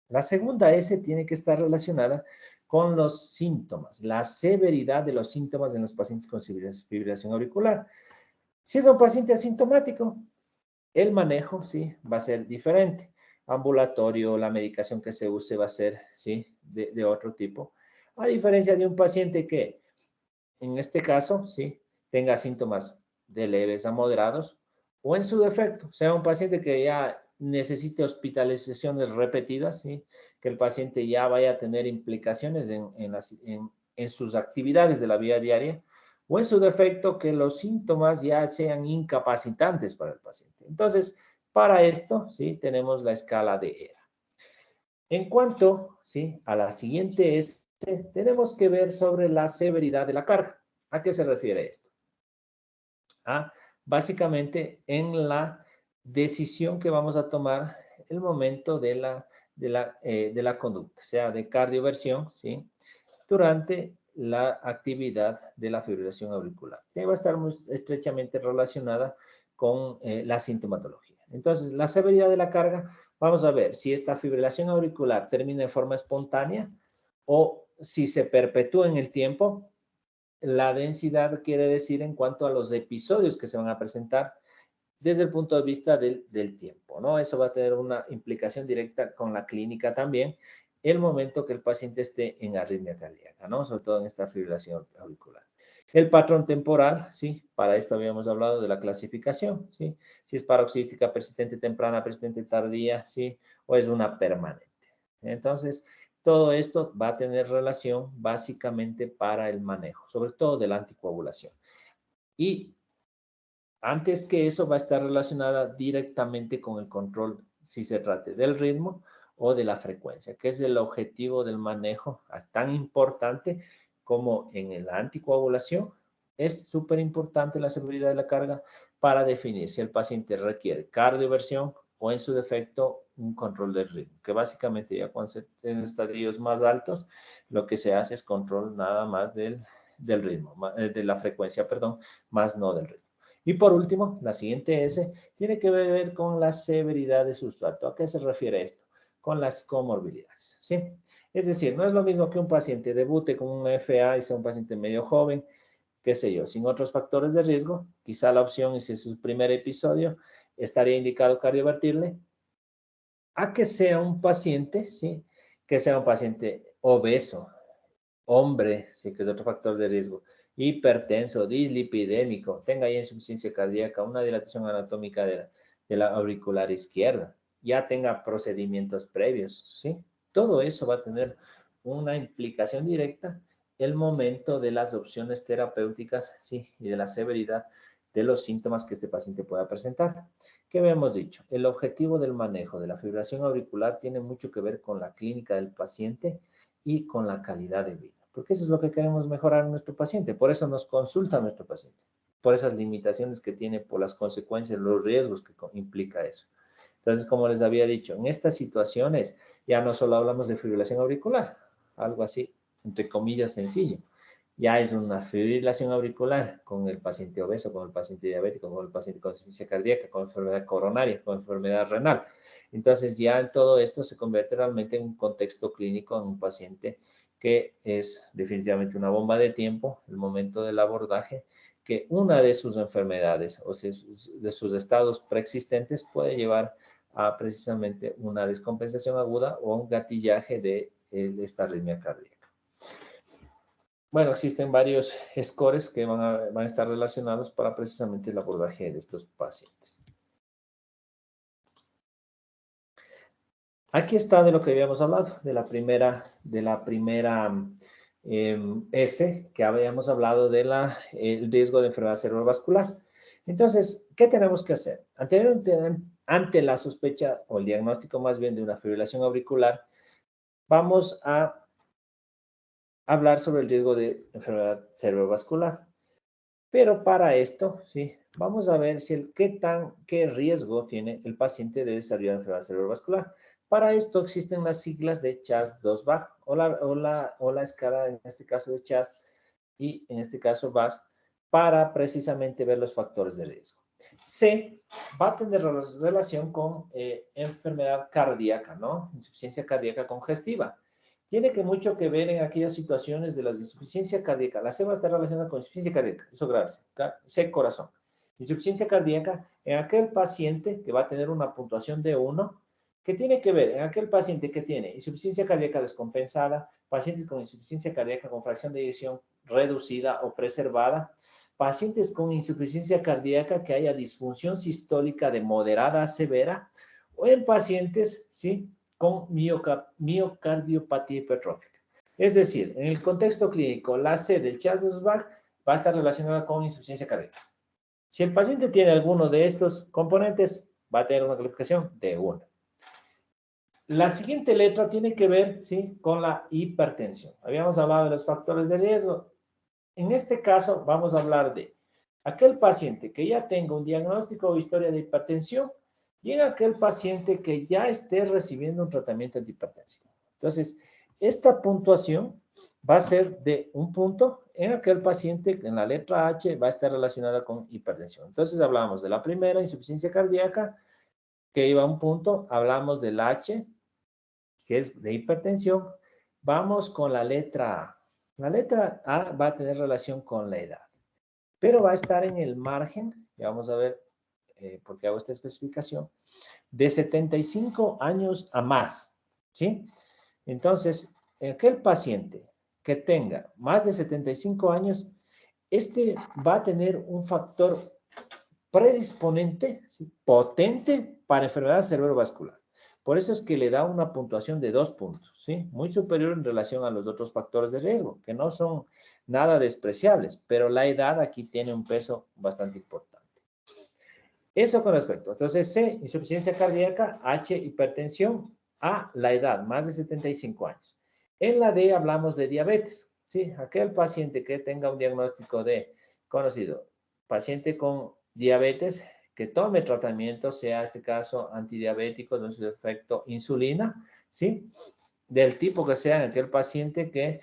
La segunda S tiene que estar relacionada con los síntomas, la severidad de los síntomas en los pacientes con fibrilación auricular. Si es un paciente asintomático, el manejo, ¿sí? Va a ser diferente. Ambulatorio, la medicación que se use va a ser, ¿sí? De otro tipo. A diferencia de un paciente que, en este caso, ¿sí? Tenga síntomas de leves a moderados, o en su defecto, sea un paciente que ya necesite hospitalizaciones repetidas, ¿sí? Que el paciente ya vaya a tener implicaciones en sus actividades de la vida diaria, o en su defecto que los síntomas ya sean incapacitantes para el paciente. Entonces, Para esto, ¿sí? Tenemos la escala de ERA. En cuanto, ¿sí? A la siguiente S, tenemos que ver sobre la severidad de la carga. ¿A qué se refiere esto? Básicamente en la decisión que vamos a tomar el momento de la conducta, sea de cardioversión, ¿sí? Durante la actividad de la fibrilación auricular. Que va a estar muy estrechamente relacionada con la sintomatología. Entonces, la severidad de la carga, vamos a ver si esta fibrilación auricular termina de forma espontánea o si se perpetúa en el tiempo. La densidad quiere decir en cuanto a los episodios que se van a presentar desde el punto de vista del tiempo, ¿no? Eso va a tener una implicación directa con la clínica también, el momento que el paciente esté en arritmia cardíaca, ¿no? Sobre todo en esta fibrilación auricular. El patrón temporal, ¿sí? Para esto habíamos hablado de la clasificación, ¿sí? Si es paroxística, persistente temprana, persistente tardía, ¿sí? O es una permanente. Entonces, todo esto va a tener relación básicamente para el manejo, sobre todo de la anticoagulación. Y antes que eso va a estar relacionada directamente con el control, si se trate del ritmo o de la frecuencia, que es el objetivo del manejo tan importante como en la anticoagulación. Es súper importante la severidad de la carga para definir si el paciente requiere cardioversión o en su defecto un control del ritmo, que básicamente ya cuando se en estadios más altos, lo que se hace es control nada más del ritmo, de la frecuencia, perdón, más no del ritmo. Y por último, la siguiente S tiene que ver con la severidad de sustrato. ¿A qué se refiere esto? Con las comorbilidades, ¿sí? Es decir, no es lo mismo que un paciente debute con un FA y sea un paciente medio joven, qué sé yo, sin otros factores de riesgo. Quizá la opción, y si es su primer episodio, estaría indicado cardiovertirle, a que sea un paciente, ¿sí? Que sea un paciente obeso, hombre, sí que es otro factor de riesgo, hipertenso, dislipidémico, tenga ya insuficiencia cardíaca, una dilatación anatómica de la auricular izquierda, ya tenga procedimientos previos, ¿sí? Todo eso va a tener una implicación directa el momento de las opciones terapéuticas, ¿sí? Y de la severidad de los síntomas que este paciente pueda presentar. ¿Qué habíamos dicho? El objetivo del manejo de la fibrilación auricular tiene mucho que ver con la clínica del paciente y con la calidad de vida, porque eso es lo que queremos mejorar en nuestro paciente, por eso nos consulta nuestro paciente, por esas limitaciones que tiene, por las consecuencias, los riesgos que implica eso. Entonces, como les había dicho, en estas situaciones ya no solo hablamos de fibrilación auricular, algo así, entre comillas, sencillo. Ya es una fibrilación auricular con el paciente obeso, con el paciente diabético, con el paciente con insuficiencia cardíaca, con enfermedad coronaria, con enfermedad renal. Entonces, ya en todo esto se convierte realmente en un contexto clínico en un paciente que es definitivamente una bomba de tiempo, el momento del abordaje, que una de sus enfermedades o de sus estados preexistentes puede llevar a precisamente una descompensación aguda o un gatillaje de esta arritmia cardíaca. Bueno, existen varios scores que van a estar relacionados para precisamente el abordaje de estos pacientes. Aquí está de lo que habíamos hablado, de la primera S, que habíamos hablado del riesgo de enfermedad cerebrovascular. Entonces, ¿qué tenemos que hacer? Ante la sospecha o el diagnóstico más bien de una fibrilación auricular, vamos a hablar sobre el riesgo de enfermedad cerebrovascular. Pero para esto, sí, vamos a ver si qué riesgo tiene el paciente de desarrollar enfermedad cerebrovascular. Para esto existen las siglas de CHAS-2-VAG o la escala, en este caso de CHAS y en este caso VAG, para precisamente ver los factores de riesgo. C va a tener relación con enfermedad cardíaca, ¿no? Insuficiencia cardíaca congestiva. Tiene mucho que ver en aquellas situaciones de la insuficiencia cardíaca. La C va a estar relacionada con insuficiencia cardíaca, eso grave. C, corazón. Insuficiencia cardíaca en aquel paciente que va a tener una puntuación de 1, que tiene que ver en aquel paciente que tiene insuficiencia cardíaca descompensada, pacientes con insuficiencia cardíaca con fracción de eyección reducida o preservada, pacientes con insuficiencia cardíaca que haya disfunción sistólica de moderada a severa, o en pacientes, ¿sí?, con miocardiopatía hipertrófica. Es decir, en el contexto clínico, la C del CHAS-2-VAG va a estar relacionada con insuficiencia cardíaca. Si el paciente tiene alguno de estos componentes, va a tener una calificación de 1. La siguiente letra tiene que ver, ¿sí?, con la hipertensión. Habíamos hablado de los factores de riesgo. En este caso, vamos a hablar de aquel paciente que ya tenga un diagnóstico o historia de hipertensión y en aquel paciente que ya esté recibiendo un tratamiento de hipertensión. Entonces, esta puntuación va a ser de 1 punto en aquel paciente que en la letra H va a estar relacionada con hipertensión. Entonces, hablamos de la primera, insuficiencia cardíaca, que iba a 1 punto. Hablamos del H, que es de hipertensión. Vamos con la letra A. La letra A va a tener relación con la edad, pero va a estar en el margen, ya vamos a ver por qué hago esta especificación, de 75 años a más, ¿sí? Entonces, aquel paciente que tenga más de 75 años, este va a tener un factor predisponente, ¿sí?, potente para enfermedad cerebrovascular. Por eso es que le da una puntuación de 2 puntos, ¿sí? Muy superior en relación a los otros factores de riesgo, que no son nada despreciables, pero la edad aquí tiene un peso bastante importante. Eso con respecto. Entonces, C, insuficiencia cardíaca, H, hipertensión, A, la edad, más de 75 años. En la D hablamos de diabetes, ¿sí? Aquel paciente que tenga un diagnóstico de conocido, paciente con diabetes, que tome tratamiento, sea este caso antidiabético, de su efecto insulina, ¿sí? Del tipo que sea en aquel paciente que,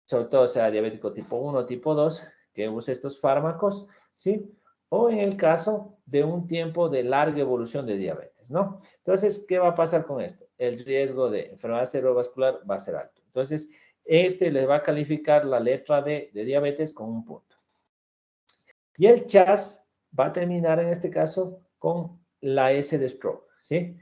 sobre todo sea diabético tipo 1, tipo 2, que use estos fármacos, ¿sí? O en el caso de un tiempo de larga evolución de diabetes, ¿no? Entonces, ¿qué va a pasar con esto? El riesgo de enfermedad cerebrovascular va a ser alto. Entonces, este les va a calificar la letra D de diabetes con 1 punto. Y el CHAS va a terminar en este caso con la S de stroke, ¿sí?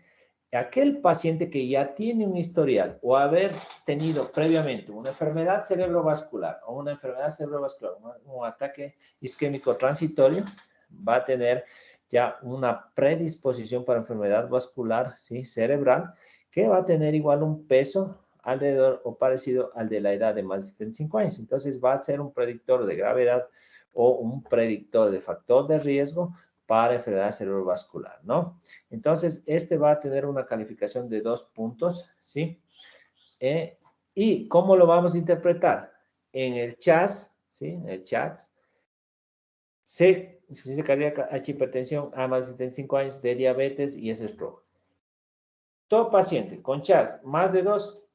Aquel paciente que ya tiene un historial o haber tenido previamente una enfermedad cerebrovascular o una enfermedad cerebrovascular, un ataque isquémico transitorio, va a tener ya una predisposición para enfermedad vascular, ¿sí?, cerebral, que va a tener igual un peso alrededor o parecido al de la edad de más de 75 años. Entonces va a ser un predictor de gravedad o un predictor de factor de riesgo para enfermedad cerebrovascular, ¿no? Entonces, este va a tener una calificación de 2 puntos, ¿sí? ¿Y cómo lo vamos a interpretar? En el CHAS, ¿sí? En el CHAS, C, insuficiencia cardíaca, H, hipertensión, A más de 75 años, D, diabetes y S, stroke. Todo paciente con CHAS más de 2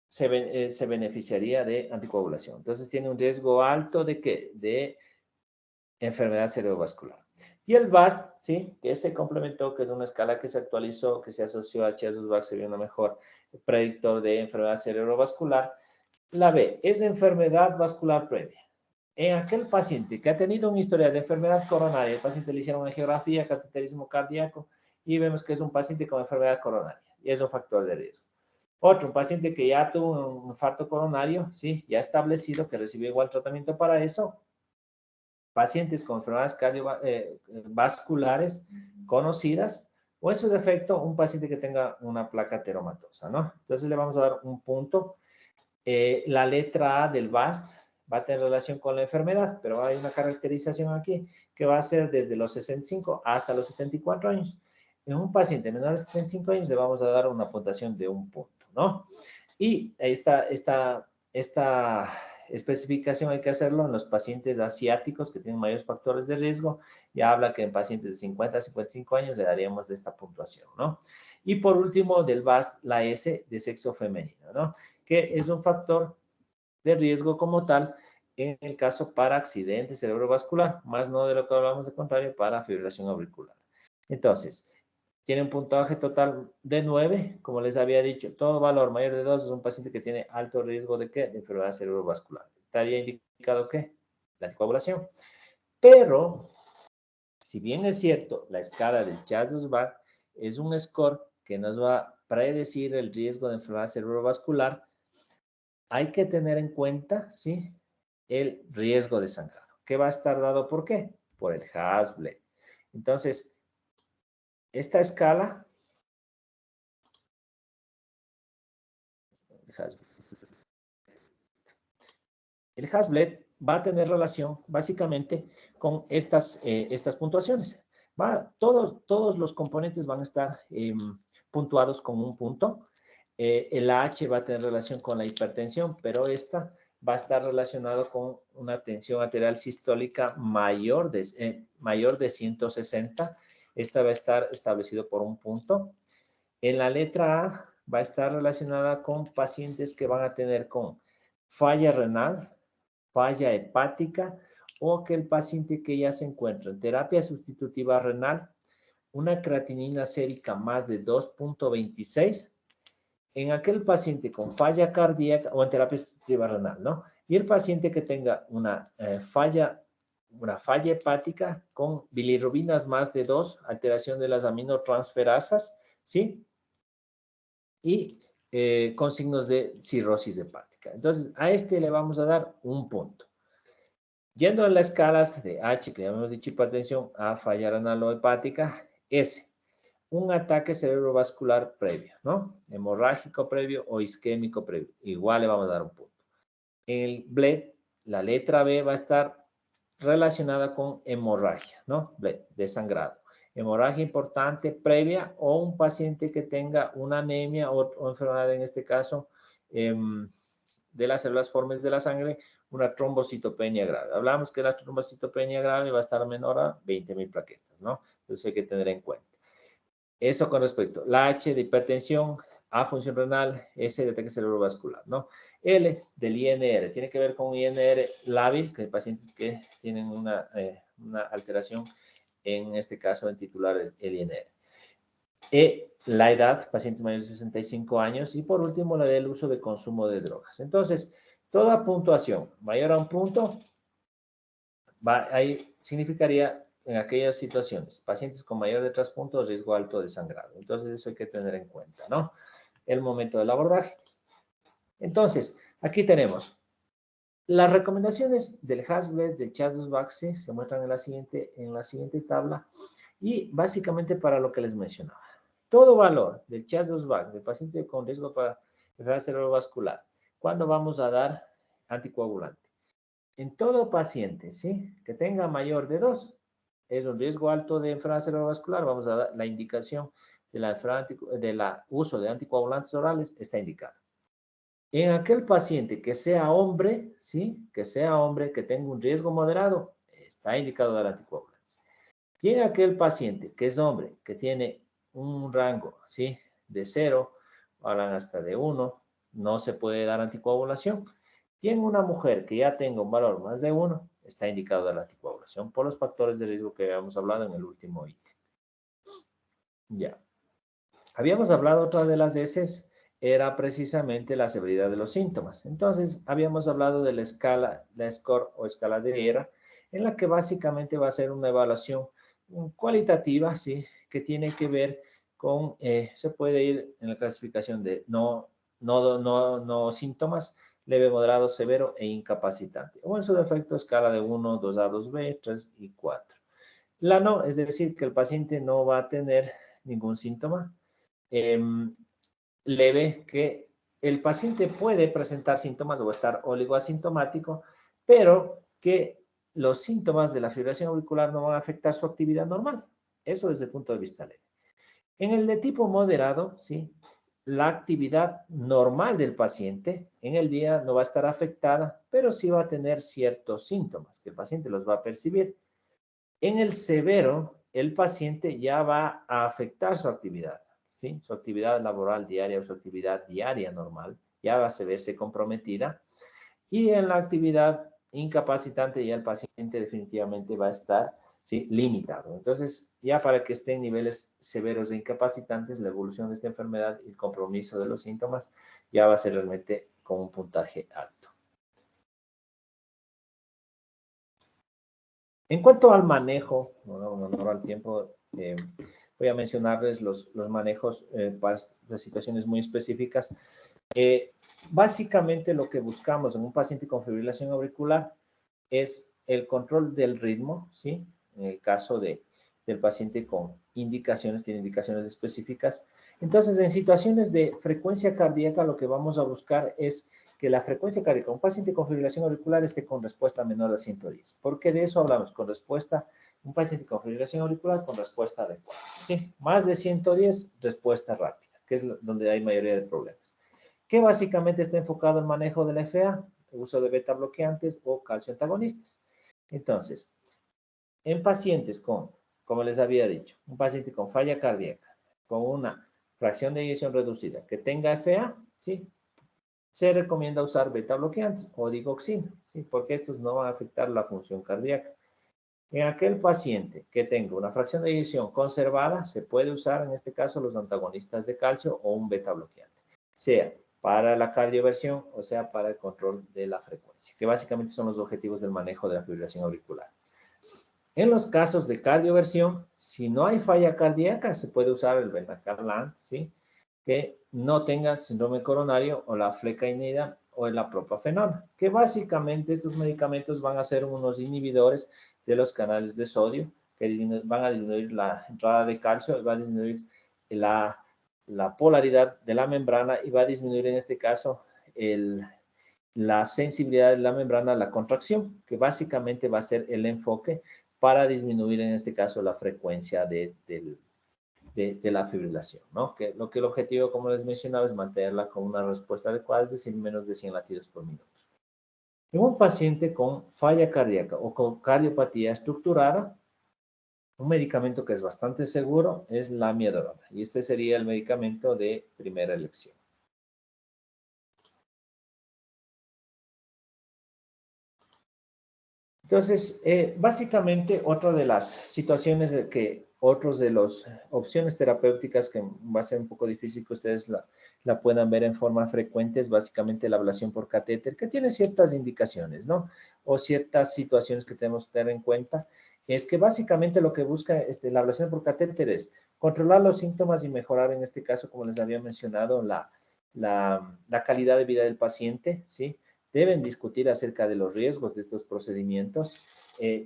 se beneficiaría de anticoagulación. Entonces, tiene un riesgo alto de ¿qué? De enfermedad cerebrovascular. Y el VAST, ¿sí?, que se complementó, que es una escala que se actualizó, que se asoció a Chehos-Bach, se vio una mejor predictor de enfermedad cerebrovascular. La B es enfermedad vascular previa. En aquel paciente que ha tenido una historia de enfermedad coronaria, el paciente le hicieron una angiografía, cateterismo cardíaco, y vemos que es un paciente con enfermedad coronaria, y es un factor de riesgo. Otro, un paciente que ya tuvo un infarto coronario, ¿sí?, ya establecido, que recibió igual tratamiento para eso. Pacientes con enfermedades cardiovasculares conocidas, o en su defecto, un paciente que tenga una placa ateromatosa, ¿no? Entonces le vamos a dar 1 punto. La letra A del VAST va a tener relación con la enfermedad, pero hay una caracterización aquí que va a ser desde los 65 hasta los 74 años. En un paciente menor de 75 años le vamos a dar una puntuación de 1 punto, ¿no? Y esta especificación hay que hacerlo en los pacientes asiáticos que tienen mayores factores de riesgo. Ya habla que en pacientes de 50 a 55 años le daríamos de esta puntuación, ¿no? Y por último, del VAST, la S de sexo femenino, ¿no? Que es un factor de riesgo como tal en el caso para accidente cerebrovascular, más no de lo que hablamos de contrario para fibrilación auricular. Entonces, tiene un puntaje total de 9, como les había dicho, todo valor mayor de 2 es un paciente que tiene alto riesgo de ¿qué? De enfermedad cerebrovascular. Estaría indicado ¿qué? La anticoagulación. Pero, si bien es cierto, la escala del Chehos-Bach es un score que nos va a predecir el riesgo de enfermedad cerebrovascular, hay que tener en cuenta, ¿sí?, el riesgo de sangrado, que va a estar dado ¿por qué? Por el Hasbled. Entonces, esta escala, el Hasbled va a tener relación básicamente con estas puntuaciones. Todos los componentes van a estar puntuados con un punto. El H va a tener relación con la hipertensión, pero esta va a estar relacionado con una tensión arterial sistólica mayor de 160. Esta va a estar establecido por un punto. En la letra A va a estar relacionada con pacientes que van a tener con falla renal, falla hepática, o que el paciente que ya se encuentra en terapia sustitutiva renal, una creatinina sérica más de 2.26, en aquel paciente con falla cardíaca o en terapia sustitutiva renal, ¿no? Y el paciente que tenga una falla hepática con bilirrubinas más de 2, alteración de las aminotransferasas, ¿sí? Y con signos de cirrosis hepática. Entonces, a este le vamos a dar un punto. Yendo a las escalas de H, que ya hemos dicho hipertensión, A, falla renal o hepática, S, un ataque cerebrovascular previo, ¿no? Hemorrágico previo o isquémico previo. Igual le vamos a dar un punto. El BLED, la letra B va a estar relacionada con hemorragia, ¿no? BLED, de sangrado. Hemorragia importante previa o un paciente que tenga una anemia o enfermedad, en este caso, de las células formes de la sangre, una trombocitopenia grave. Hablamos que la trombocitopenia grave va a estar menor a 20.000 plaquetas, ¿no? Entonces hay que tener en cuenta. Eso con respecto. La H de hipertensión, A función renal, S de ataque cerebrovascular, ¿no? L del INR, tiene que ver con INR lábil, que hay pacientes que tienen una alteración, en este caso en titular el INR. E, la edad, pacientes mayores de 65 años. Y por último, la del uso de consumo de drogas. Entonces, toda puntuación mayor a un punto, ahí significaría en aquellas situaciones, pacientes con mayor de 3 puntos, riesgo alto de sangrado. Entonces, eso hay que tener en cuenta, ¿no? El momento del abordaje. Entonces, aquí tenemos las recomendaciones del Hasblet, del Chas-2-Baxi, se muestran en la siguiente tabla, y básicamente para lo que les mencionaba. Todo valor del Chas-2-Baxi, del paciente con riesgo para enfermedad cerebrovascular, ¿cuándo vamos a dar anticoagulante? En todo paciente, ¿sí?, que tenga mayor de 2, es un riesgo alto de enfermedad cerebrovascular, vamos a dar la indicación de uso de anticoagulantes orales, está indicado. En aquel paciente que sea hombre, ¿sí?, que sea hombre, que tenga un riesgo moderado, está indicado dar anticoagulantes. Y en aquel paciente que es hombre, que tiene un rango, ¿sí?, de 0, hablan hasta de 1, no se puede dar anticoagulación. Y en una mujer que ya tenga un valor más de 1, está indicado dar anticoagulación por los factores de riesgo que habíamos hablado en el último ítem. Ya. Habíamos hablado otra de las S, era precisamente la severidad de los síntomas. Entonces, habíamos hablado de la escala, la SCORE o escala de Viera, en la que básicamente va a ser una evaluación cualitativa, ¿sí?, que tiene que ver con, se puede ir en la clasificación de no síntomas, leve, moderado, severo e incapacitante. O en su defecto, escala de 1, 2A, 2B, 3 y 4. La no, es decir, que el paciente no va a tener ningún síntoma leve, que el paciente puede presentar síntomas o estar oligoasintomático, pero que los síntomas de la fibrilación auricular no van a afectar su actividad normal. Eso desde el punto de vista leve. En el de tipo moderado, ¿sí?, la actividad normal del paciente en el día no va a estar afectada, pero sí va a tener ciertos síntomas que el paciente los va a percibir. En el severo, el paciente ya va a afectar su actividad, ¿sí?, su actividad laboral diaria o su actividad diaria normal, ya va a verse comprometida. Y en la actividad incapacitante ya el paciente definitivamente va a estar, ¿sí?, limitado. Entonces, ya para que esté en niveles severos e incapacitantes, la evolución de esta enfermedad y el compromiso de los síntomas ya va a ser realmente con un puntaje alto. En cuanto al manejo, no honor al tiempo, voy a mencionarles los manejos para las situaciones muy específicas. Básicamente lo que buscamos en un paciente con fibrilación auricular es el control del ritmo, ¿sí? En el caso del paciente con indicaciones, tiene indicaciones específicas. Entonces, en situaciones de frecuencia cardíaca, lo que vamos a buscar es que la frecuencia cardíaca, un paciente con fibrilación auricular esté con respuesta menor a 110. ¿Por qué de eso hablamos? Con respuesta Un paciente con fibrilación auricular con respuesta adecuada. ¿Sí? Más de 110, respuesta rápida, que es donde hay mayoría de problemas. Que básicamente está enfocado en manejo de la FA, el uso de beta bloqueantes o calcio antagonistas. Entonces, en pacientes con, como les había dicho, un paciente con falla cardíaca, con una fracción de eyección reducida, que tenga FA, ¿sí? Se recomienda usar beta bloqueantes o digoxina, ¿sí? Porque estos no van a afectar la función cardíaca. En aquel paciente que tenga una fracción de eyección conservada, se puede usar en este caso los antagonistas de calcio o un beta bloqueante, sea para la cardioversión o sea para el control de la frecuencia, que básicamente son los objetivos del manejo de la fibrilación auricular. En los casos de cardioversión, si no hay falla cardíaca, se puede usar el benacarlan, ¿sí? Que no tenga síndrome coronario o la flecainida o la propafenona, que básicamente estos medicamentos van a ser unos inhibidores de los canales de sodio, que van a disminuir la entrada de calcio, va a disminuir la polaridad de la membrana y va a disminuir en este caso la sensibilidad de la membrana a la contracción, que básicamente va a ser el enfoque para disminuir en este caso la frecuencia de la fibrilación, ¿no? Que el objetivo, como les mencionaba, es mantenerla con una respuesta adecuada, es decir, menos de 100 latidos por minuto. En un paciente con falla cardíaca o con cardiopatía estructurada, un medicamento que es bastante seguro es la amiodarona, y este sería el medicamento de primera elección. Entonces, básicamente, otra de las situaciones de que otros de las opciones terapéuticas que va a ser un poco difícil que ustedes la puedan ver en forma frecuente es básicamente la ablación por catéter, que tiene ciertas indicaciones, ¿no? O ciertas situaciones que tenemos que tener en cuenta. Es que básicamente lo que busca la ablación por catéter es controlar los síntomas y mejorar, en este caso, como les había mencionado, la calidad de vida del paciente, ¿sí? Deben discutir acerca de los riesgos de estos procedimientos.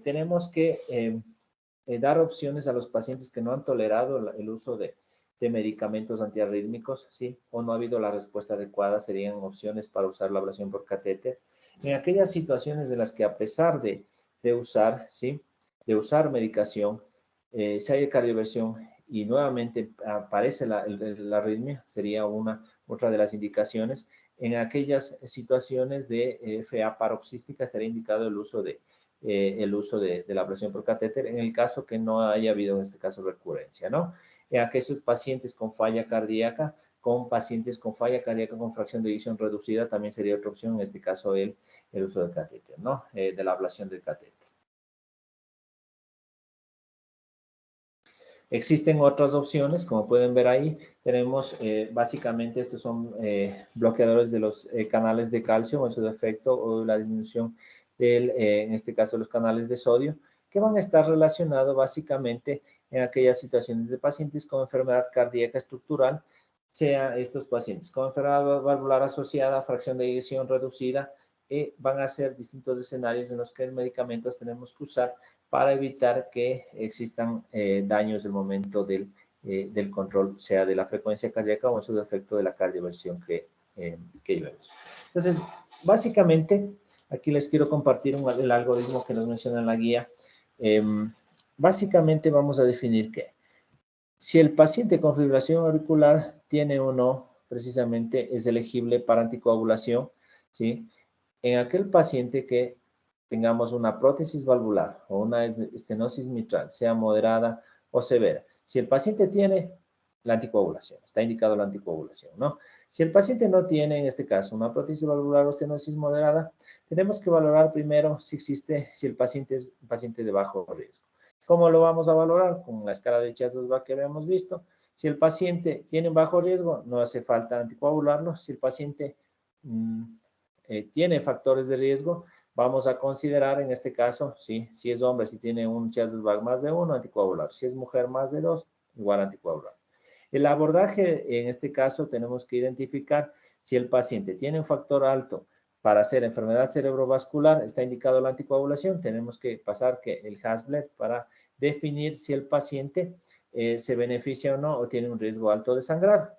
Tenemos que dar opciones a los pacientes que no han tolerado el uso de medicamentos antiarrítmicos, ¿sí? O no ha habido la respuesta adecuada, serían opciones para usar la ablación por catéter. En aquellas situaciones en las que a pesar de usar, ¿sí? De usar medicación, si hay cardioversión y nuevamente aparece la arritmia, sería otra de las indicaciones. En aquellas situaciones de FA paroxística estaría indicado el uso de la ablación por catéter en el caso que no haya habido en este caso recurrencia, ¿no? En aquellos pacientes con falla cardíaca, con fracción de eyección reducida, también sería otra opción, en este caso el uso del catéter, ¿no? De la ablación del catéter. Existen otras opciones, como pueden ver ahí, tenemos básicamente estos son bloqueadores de los canales de calcio o su defecto o la disminución en este caso los canales de sodio, que van a estar relacionados básicamente en aquellas situaciones de pacientes con enfermedad cardíaca estructural, sea estos pacientes con enfermedad valvular asociada, fracción de eyección reducida, van a ser distintos escenarios en los que medicamentos tenemos que usar para evitar que existan daños del momento del control, sea de la frecuencia cardíaca o en su defecto de la cardioversión que llevemos. Entonces, básicamente, aquí les quiero compartir el algoritmo que nos menciona en la guía. Básicamente vamos a definir que si el paciente con fibrilación auricular tiene o no, precisamente es elegible para anticoagulación, ¿sí? En aquel paciente que tengamos una prótesis valvular o una estenosis mitral, sea moderada o severa. Si el paciente tiene la anticoagulación, está indicado la anticoagulación, ¿no? Si el paciente no tiene, en este caso, una prótesis valvular o estenosis moderada, tenemos que valorar primero si el paciente es un paciente de bajo riesgo. ¿Cómo lo vamos a valorar? Con la escala de Chas-2-Bach que habíamos visto. Si el paciente tiene un bajo riesgo, no hace falta anticoagularlo. Si el paciente tiene factores de riesgo, vamos a considerar en este caso, si es hombre, si tiene un Chas-2-Bach más de 1, anticoagular. Si es mujer, más de 2, igual anticoagular. El abordaje, en este caso, tenemos que identificar si el paciente tiene un factor alto para hacer enfermedad cerebrovascular, está indicado la anticoagulación, tenemos que pasar que el Hasbled para definir si el paciente se beneficia o no o tiene un riesgo alto de sangrado.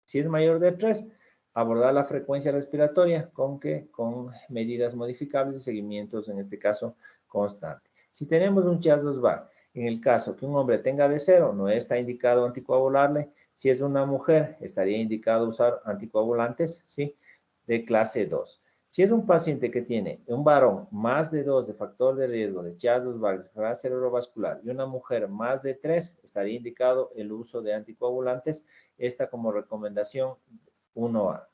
Si es mayor de 3, abordar la frecuencia respiratoria con medidas modificables y seguimientos, en este caso, constante. Si tenemos un Chiaz-2-Bach, en el caso que un hombre tenga D0, no está indicado anticoagularle. Si es una mujer, estaría indicado usar anticoagulantes, ¿sí? De clase 2. Si es un paciente que tiene un varón más de 2 de factor de riesgo de Chiaz-2-Bach, de enfermedad cerebrovascular, y una mujer más de 3, estaría indicado el uso de anticoagulantes, esta como recomendación 1A.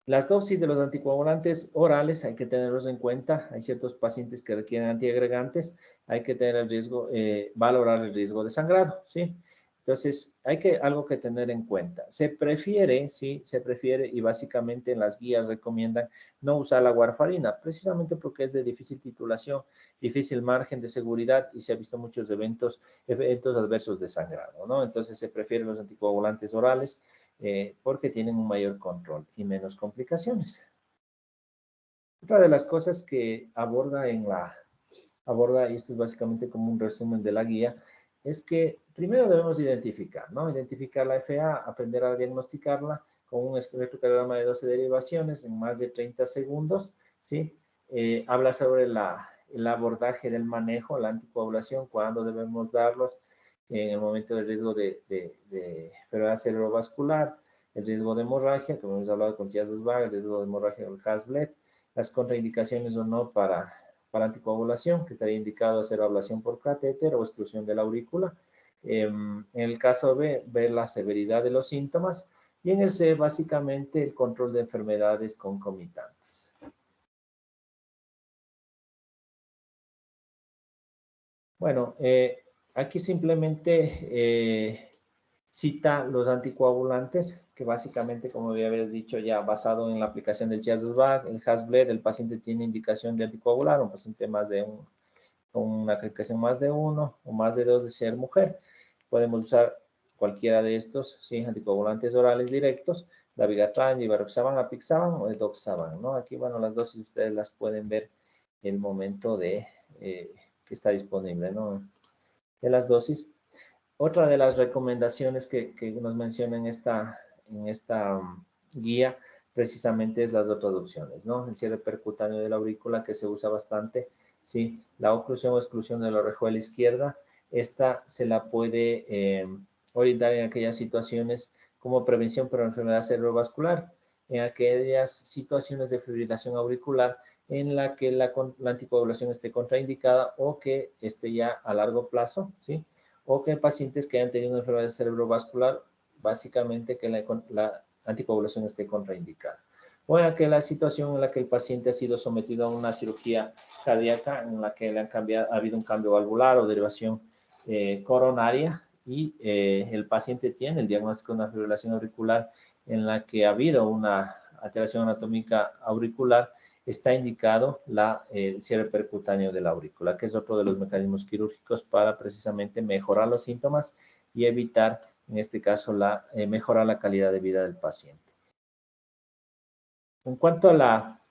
Las dosis de los anticoagulantes orales hay que tenerlos en cuenta. Hay ciertos pacientes que requieren antiagregantes. Hay que tener el riesgo, valorar el riesgo de sangrado, ¿sí? Entonces, algo que tener en cuenta. Se prefiere, ¿sí? Se prefiere y básicamente en las guías recomiendan no usar la warfarina, precisamente porque es de difícil titulación, difícil margen de seguridad y se ha visto muchos eventos adversos de sangrado, ¿no? Entonces, se prefieren los anticoagulantes orales porque tienen un mayor control y menos complicaciones. Otra de las cosas que aborda, y esto es básicamente como un resumen de la guía, es que primero debemos identificar, ¿no? Identificar la FA, aprender a diagnosticarla con un electrocardiograma de 12 derivaciones en más de 30 segundos, ¿sí? Habla sobre el abordaje del manejo, la anticoagulación, cuándo debemos darlos, en el momento del riesgo de enfermedad cerebrovascular, el riesgo de hemorragia, como hemos hablado con Chiaz-2-Bach, el riesgo de hemorragia del Hasbled, las contraindicaciones o no para anticoagulación, que estaría indicado hacer ablación por catéter o exclusión de la aurícula. En el caso B, ver la severidad de los síntomas. Y en el C, básicamente, el control de enfermedades concomitantes. Bueno, aquí simplemente cita los anticoagulantes, que básicamente, como ya habías dicho, ya basado en la aplicación del Chiaz-2-Bach, el Hasbled, el paciente tiene indicación de anticoagular, un paciente con una calificación más de 1 o más de 2 de ser mujer. Podemos usar cualquiera de estos, ¿sí? Anticoagulantes orales directos, dabigatran, rivaroxaban, apixaban o edoxaban, ¿no? Aquí, bueno, las dosis ustedes las pueden ver el momento de que está disponible, ¿no? De las dosis. Otra de las recomendaciones que nos menciona en esta guía precisamente es las otras opciones, ¿no? El cierre percutáneo de la aurícula que se usa bastante, ¿sí? La oclusión o exclusión de la orejuela izquierda, esta se la puede orientar en aquellas situaciones como prevención para enfermedad cerebrovascular, en aquellas situaciones de fibrilación auricular en la que la anticoagulación esté contraindicada o que esté ya a largo plazo, ¿sí? O que pacientes que hayan tenido una enfermedad cerebrovascular, básicamente que la anticoagulación esté contraindicada. O en aquella situación en la que el paciente ha sido sometido a una cirugía cardíaca en la que ha habido un cambio valvular o derivación coronaria y el paciente tiene el diagnóstico de una fibrilación auricular en la que ha habido una alteración anatómica auricular, está indicado el cierre percutáneo de la aurícula, que es otro de los mecanismos quirúrgicos para precisamente mejorar los síntomas y evitar, en este caso, mejorar la calidad de vida del paciente. En cuanto a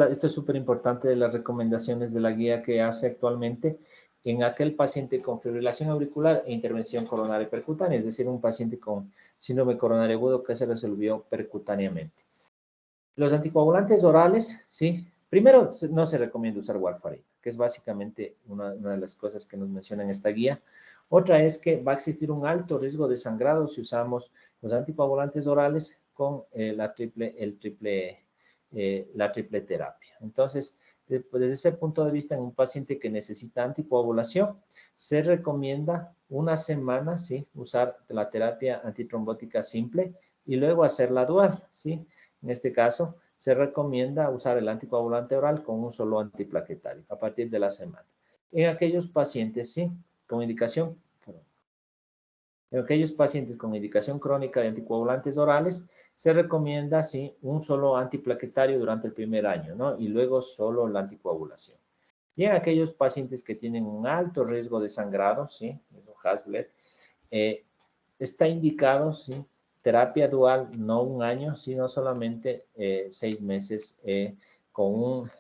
esto es súper importante de las recomendaciones de la guía que hace actualmente, en aquel paciente con fibrilación auricular e intervención coronaria percutánea, es decir, un paciente con síndrome coronario agudo que se resolvió percutáneamente. Los anticoagulantes orales, sí. Primero, no se recomienda usar warfarina, que es básicamente una de las cosas que nos menciona en esta guía. Otra es que va a existir un alto riesgo de sangrado si usamos los anticoagulantes orales con la triple terapia. Entonces, desde ese punto de vista, en un paciente que necesita anticoagulación, se recomienda una semana, ¿sí? Usar la terapia antitrombótica simple y luego hacer la dual, ¿sí? En este caso, se recomienda usar el anticoagulante oral con un solo antiplaquetario a partir de la semana. En aquellos pacientes, ¿sí? En aquellos pacientes con indicación crónica de anticoagulantes orales, se recomienda, sí, un solo antiplaquetario durante el primer año, ¿no? Y luego solo la anticoagulación. Y en aquellos pacientes que tienen un alto riesgo de sangrado, ¿sí? Hasbled, está indicado, ¿sí? Terapia dual, no un año, sino solamente 6 meses con un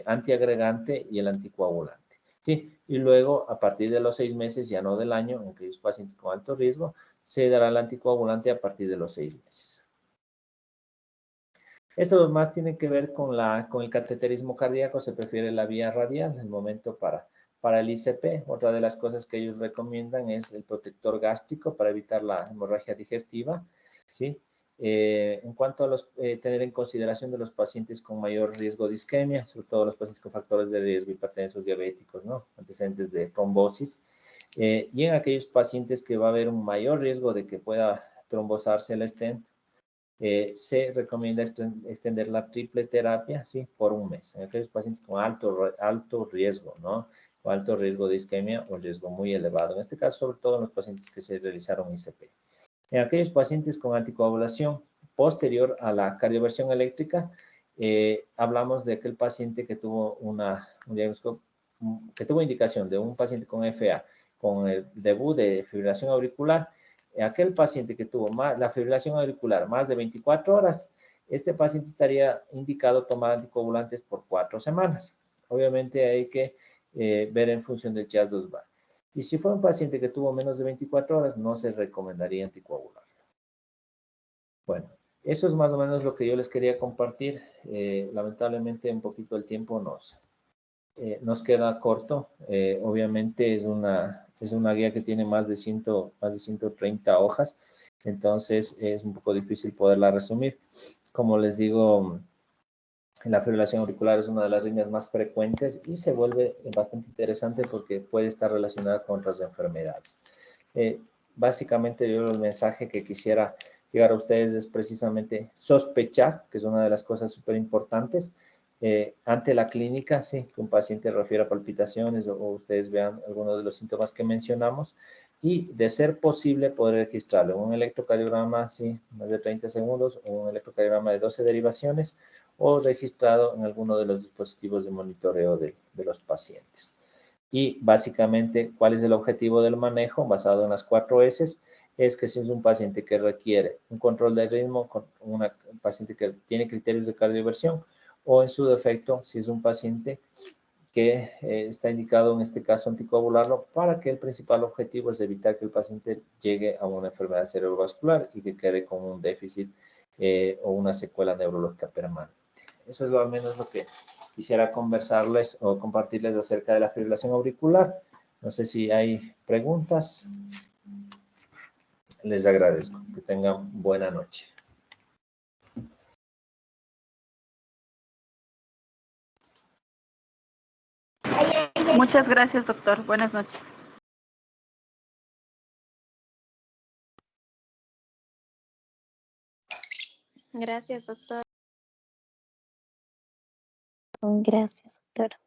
antiagregante y el anticoagulante. ¿Sí? Y luego, a partir de los 6 meses, ya no del año, en aquellos pacientes con alto riesgo, se dará el anticoagulante a partir de los 6 meses. Esto más tiene que ver con el cateterismo cardíaco, se prefiere la vía radial, el momento para el ICP. Otra de las cosas que ellos recomiendan es el protector gástrico para evitar la hemorragia digestiva, ¿sí? En cuanto a tener en consideración de los pacientes con mayor riesgo de isquemia, sobre todo los pacientes con factores de riesgo, hipertensos, diabéticos, ¿no? Antecedentes de trombosis, y en aquellos pacientes que va a haber un mayor riesgo de que pueda trombosarse el stent, se recomienda extender la triple terapia, ¿sí? Por un mes. En aquellos pacientes con alto riesgo, ¿no? Con alto riesgo de isquemia o riesgo muy elevado. En este caso, sobre todo en los pacientes que se realizaron ICP. En aquellos pacientes con anticoagulación posterior a la cardioversión eléctrica, hablamos de aquel paciente que tuvo un diagnóstico, que tuvo indicación de un paciente con FA, con el debut de fibrilación auricular. Aquel paciente que tuvo la fibrilación auricular más de 24 horas, este paciente estaría indicado tomar anticoagulantes por 4 semanas. Obviamente hay que ver en función del CHAS-2-VAR. Y si fue un paciente que tuvo menos de 24 horas, no se recomendaría anticoagular. Bueno, eso es más o menos lo que yo les quería compartir. Lamentablemente un poquito el tiempo nos queda corto. Obviamente es una guía que tiene más de 130 hojas, entonces es un poco difícil poderla resumir. Como les digo, la fibrilación auricular es una de las arritmias más frecuentes y se vuelve bastante interesante porque puede estar relacionada con otras enfermedades. Básicamente yo el mensaje que quisiera llegar a ustedes es precisamente sospechar, que es una de las cosas súper importantes, ante la clínica, sí, que un paciente refiera palpitaciones o ustedes vean algunos de los síntomas que mencionamos, y de ser posible poder registrarlo. Un electrocardiograma, sí, más de 30 segundos, o un electrocardiograma de 12 derivaciones, o registrado en alguno de los dispositivos de monitoreo de los pacientes. Y básicamente, ¿cuál es el objetivo del manejo? Basado en las 4 S, es que si es un paciente que requiere un control de ritmo, un paciente que tiene criterios de cardioversión, o en su defecto, si es un paciente que está indicado en este caso anticoagularlo, para que el principal objetivo es evitar que el paciente llegue a una enfermedad cerebrovascular y que quede con un déficit o una secuela neurológica permanente. Eso es al menos lo que quisiera conversarles o compartirles acerca de la fibrilación auricular. No sé si hay preguntas. Les agradezco. Que tengan buena noche. Muchas gracias, doctor. Buenas noches. Gracias, doctor. Gracias, doctor.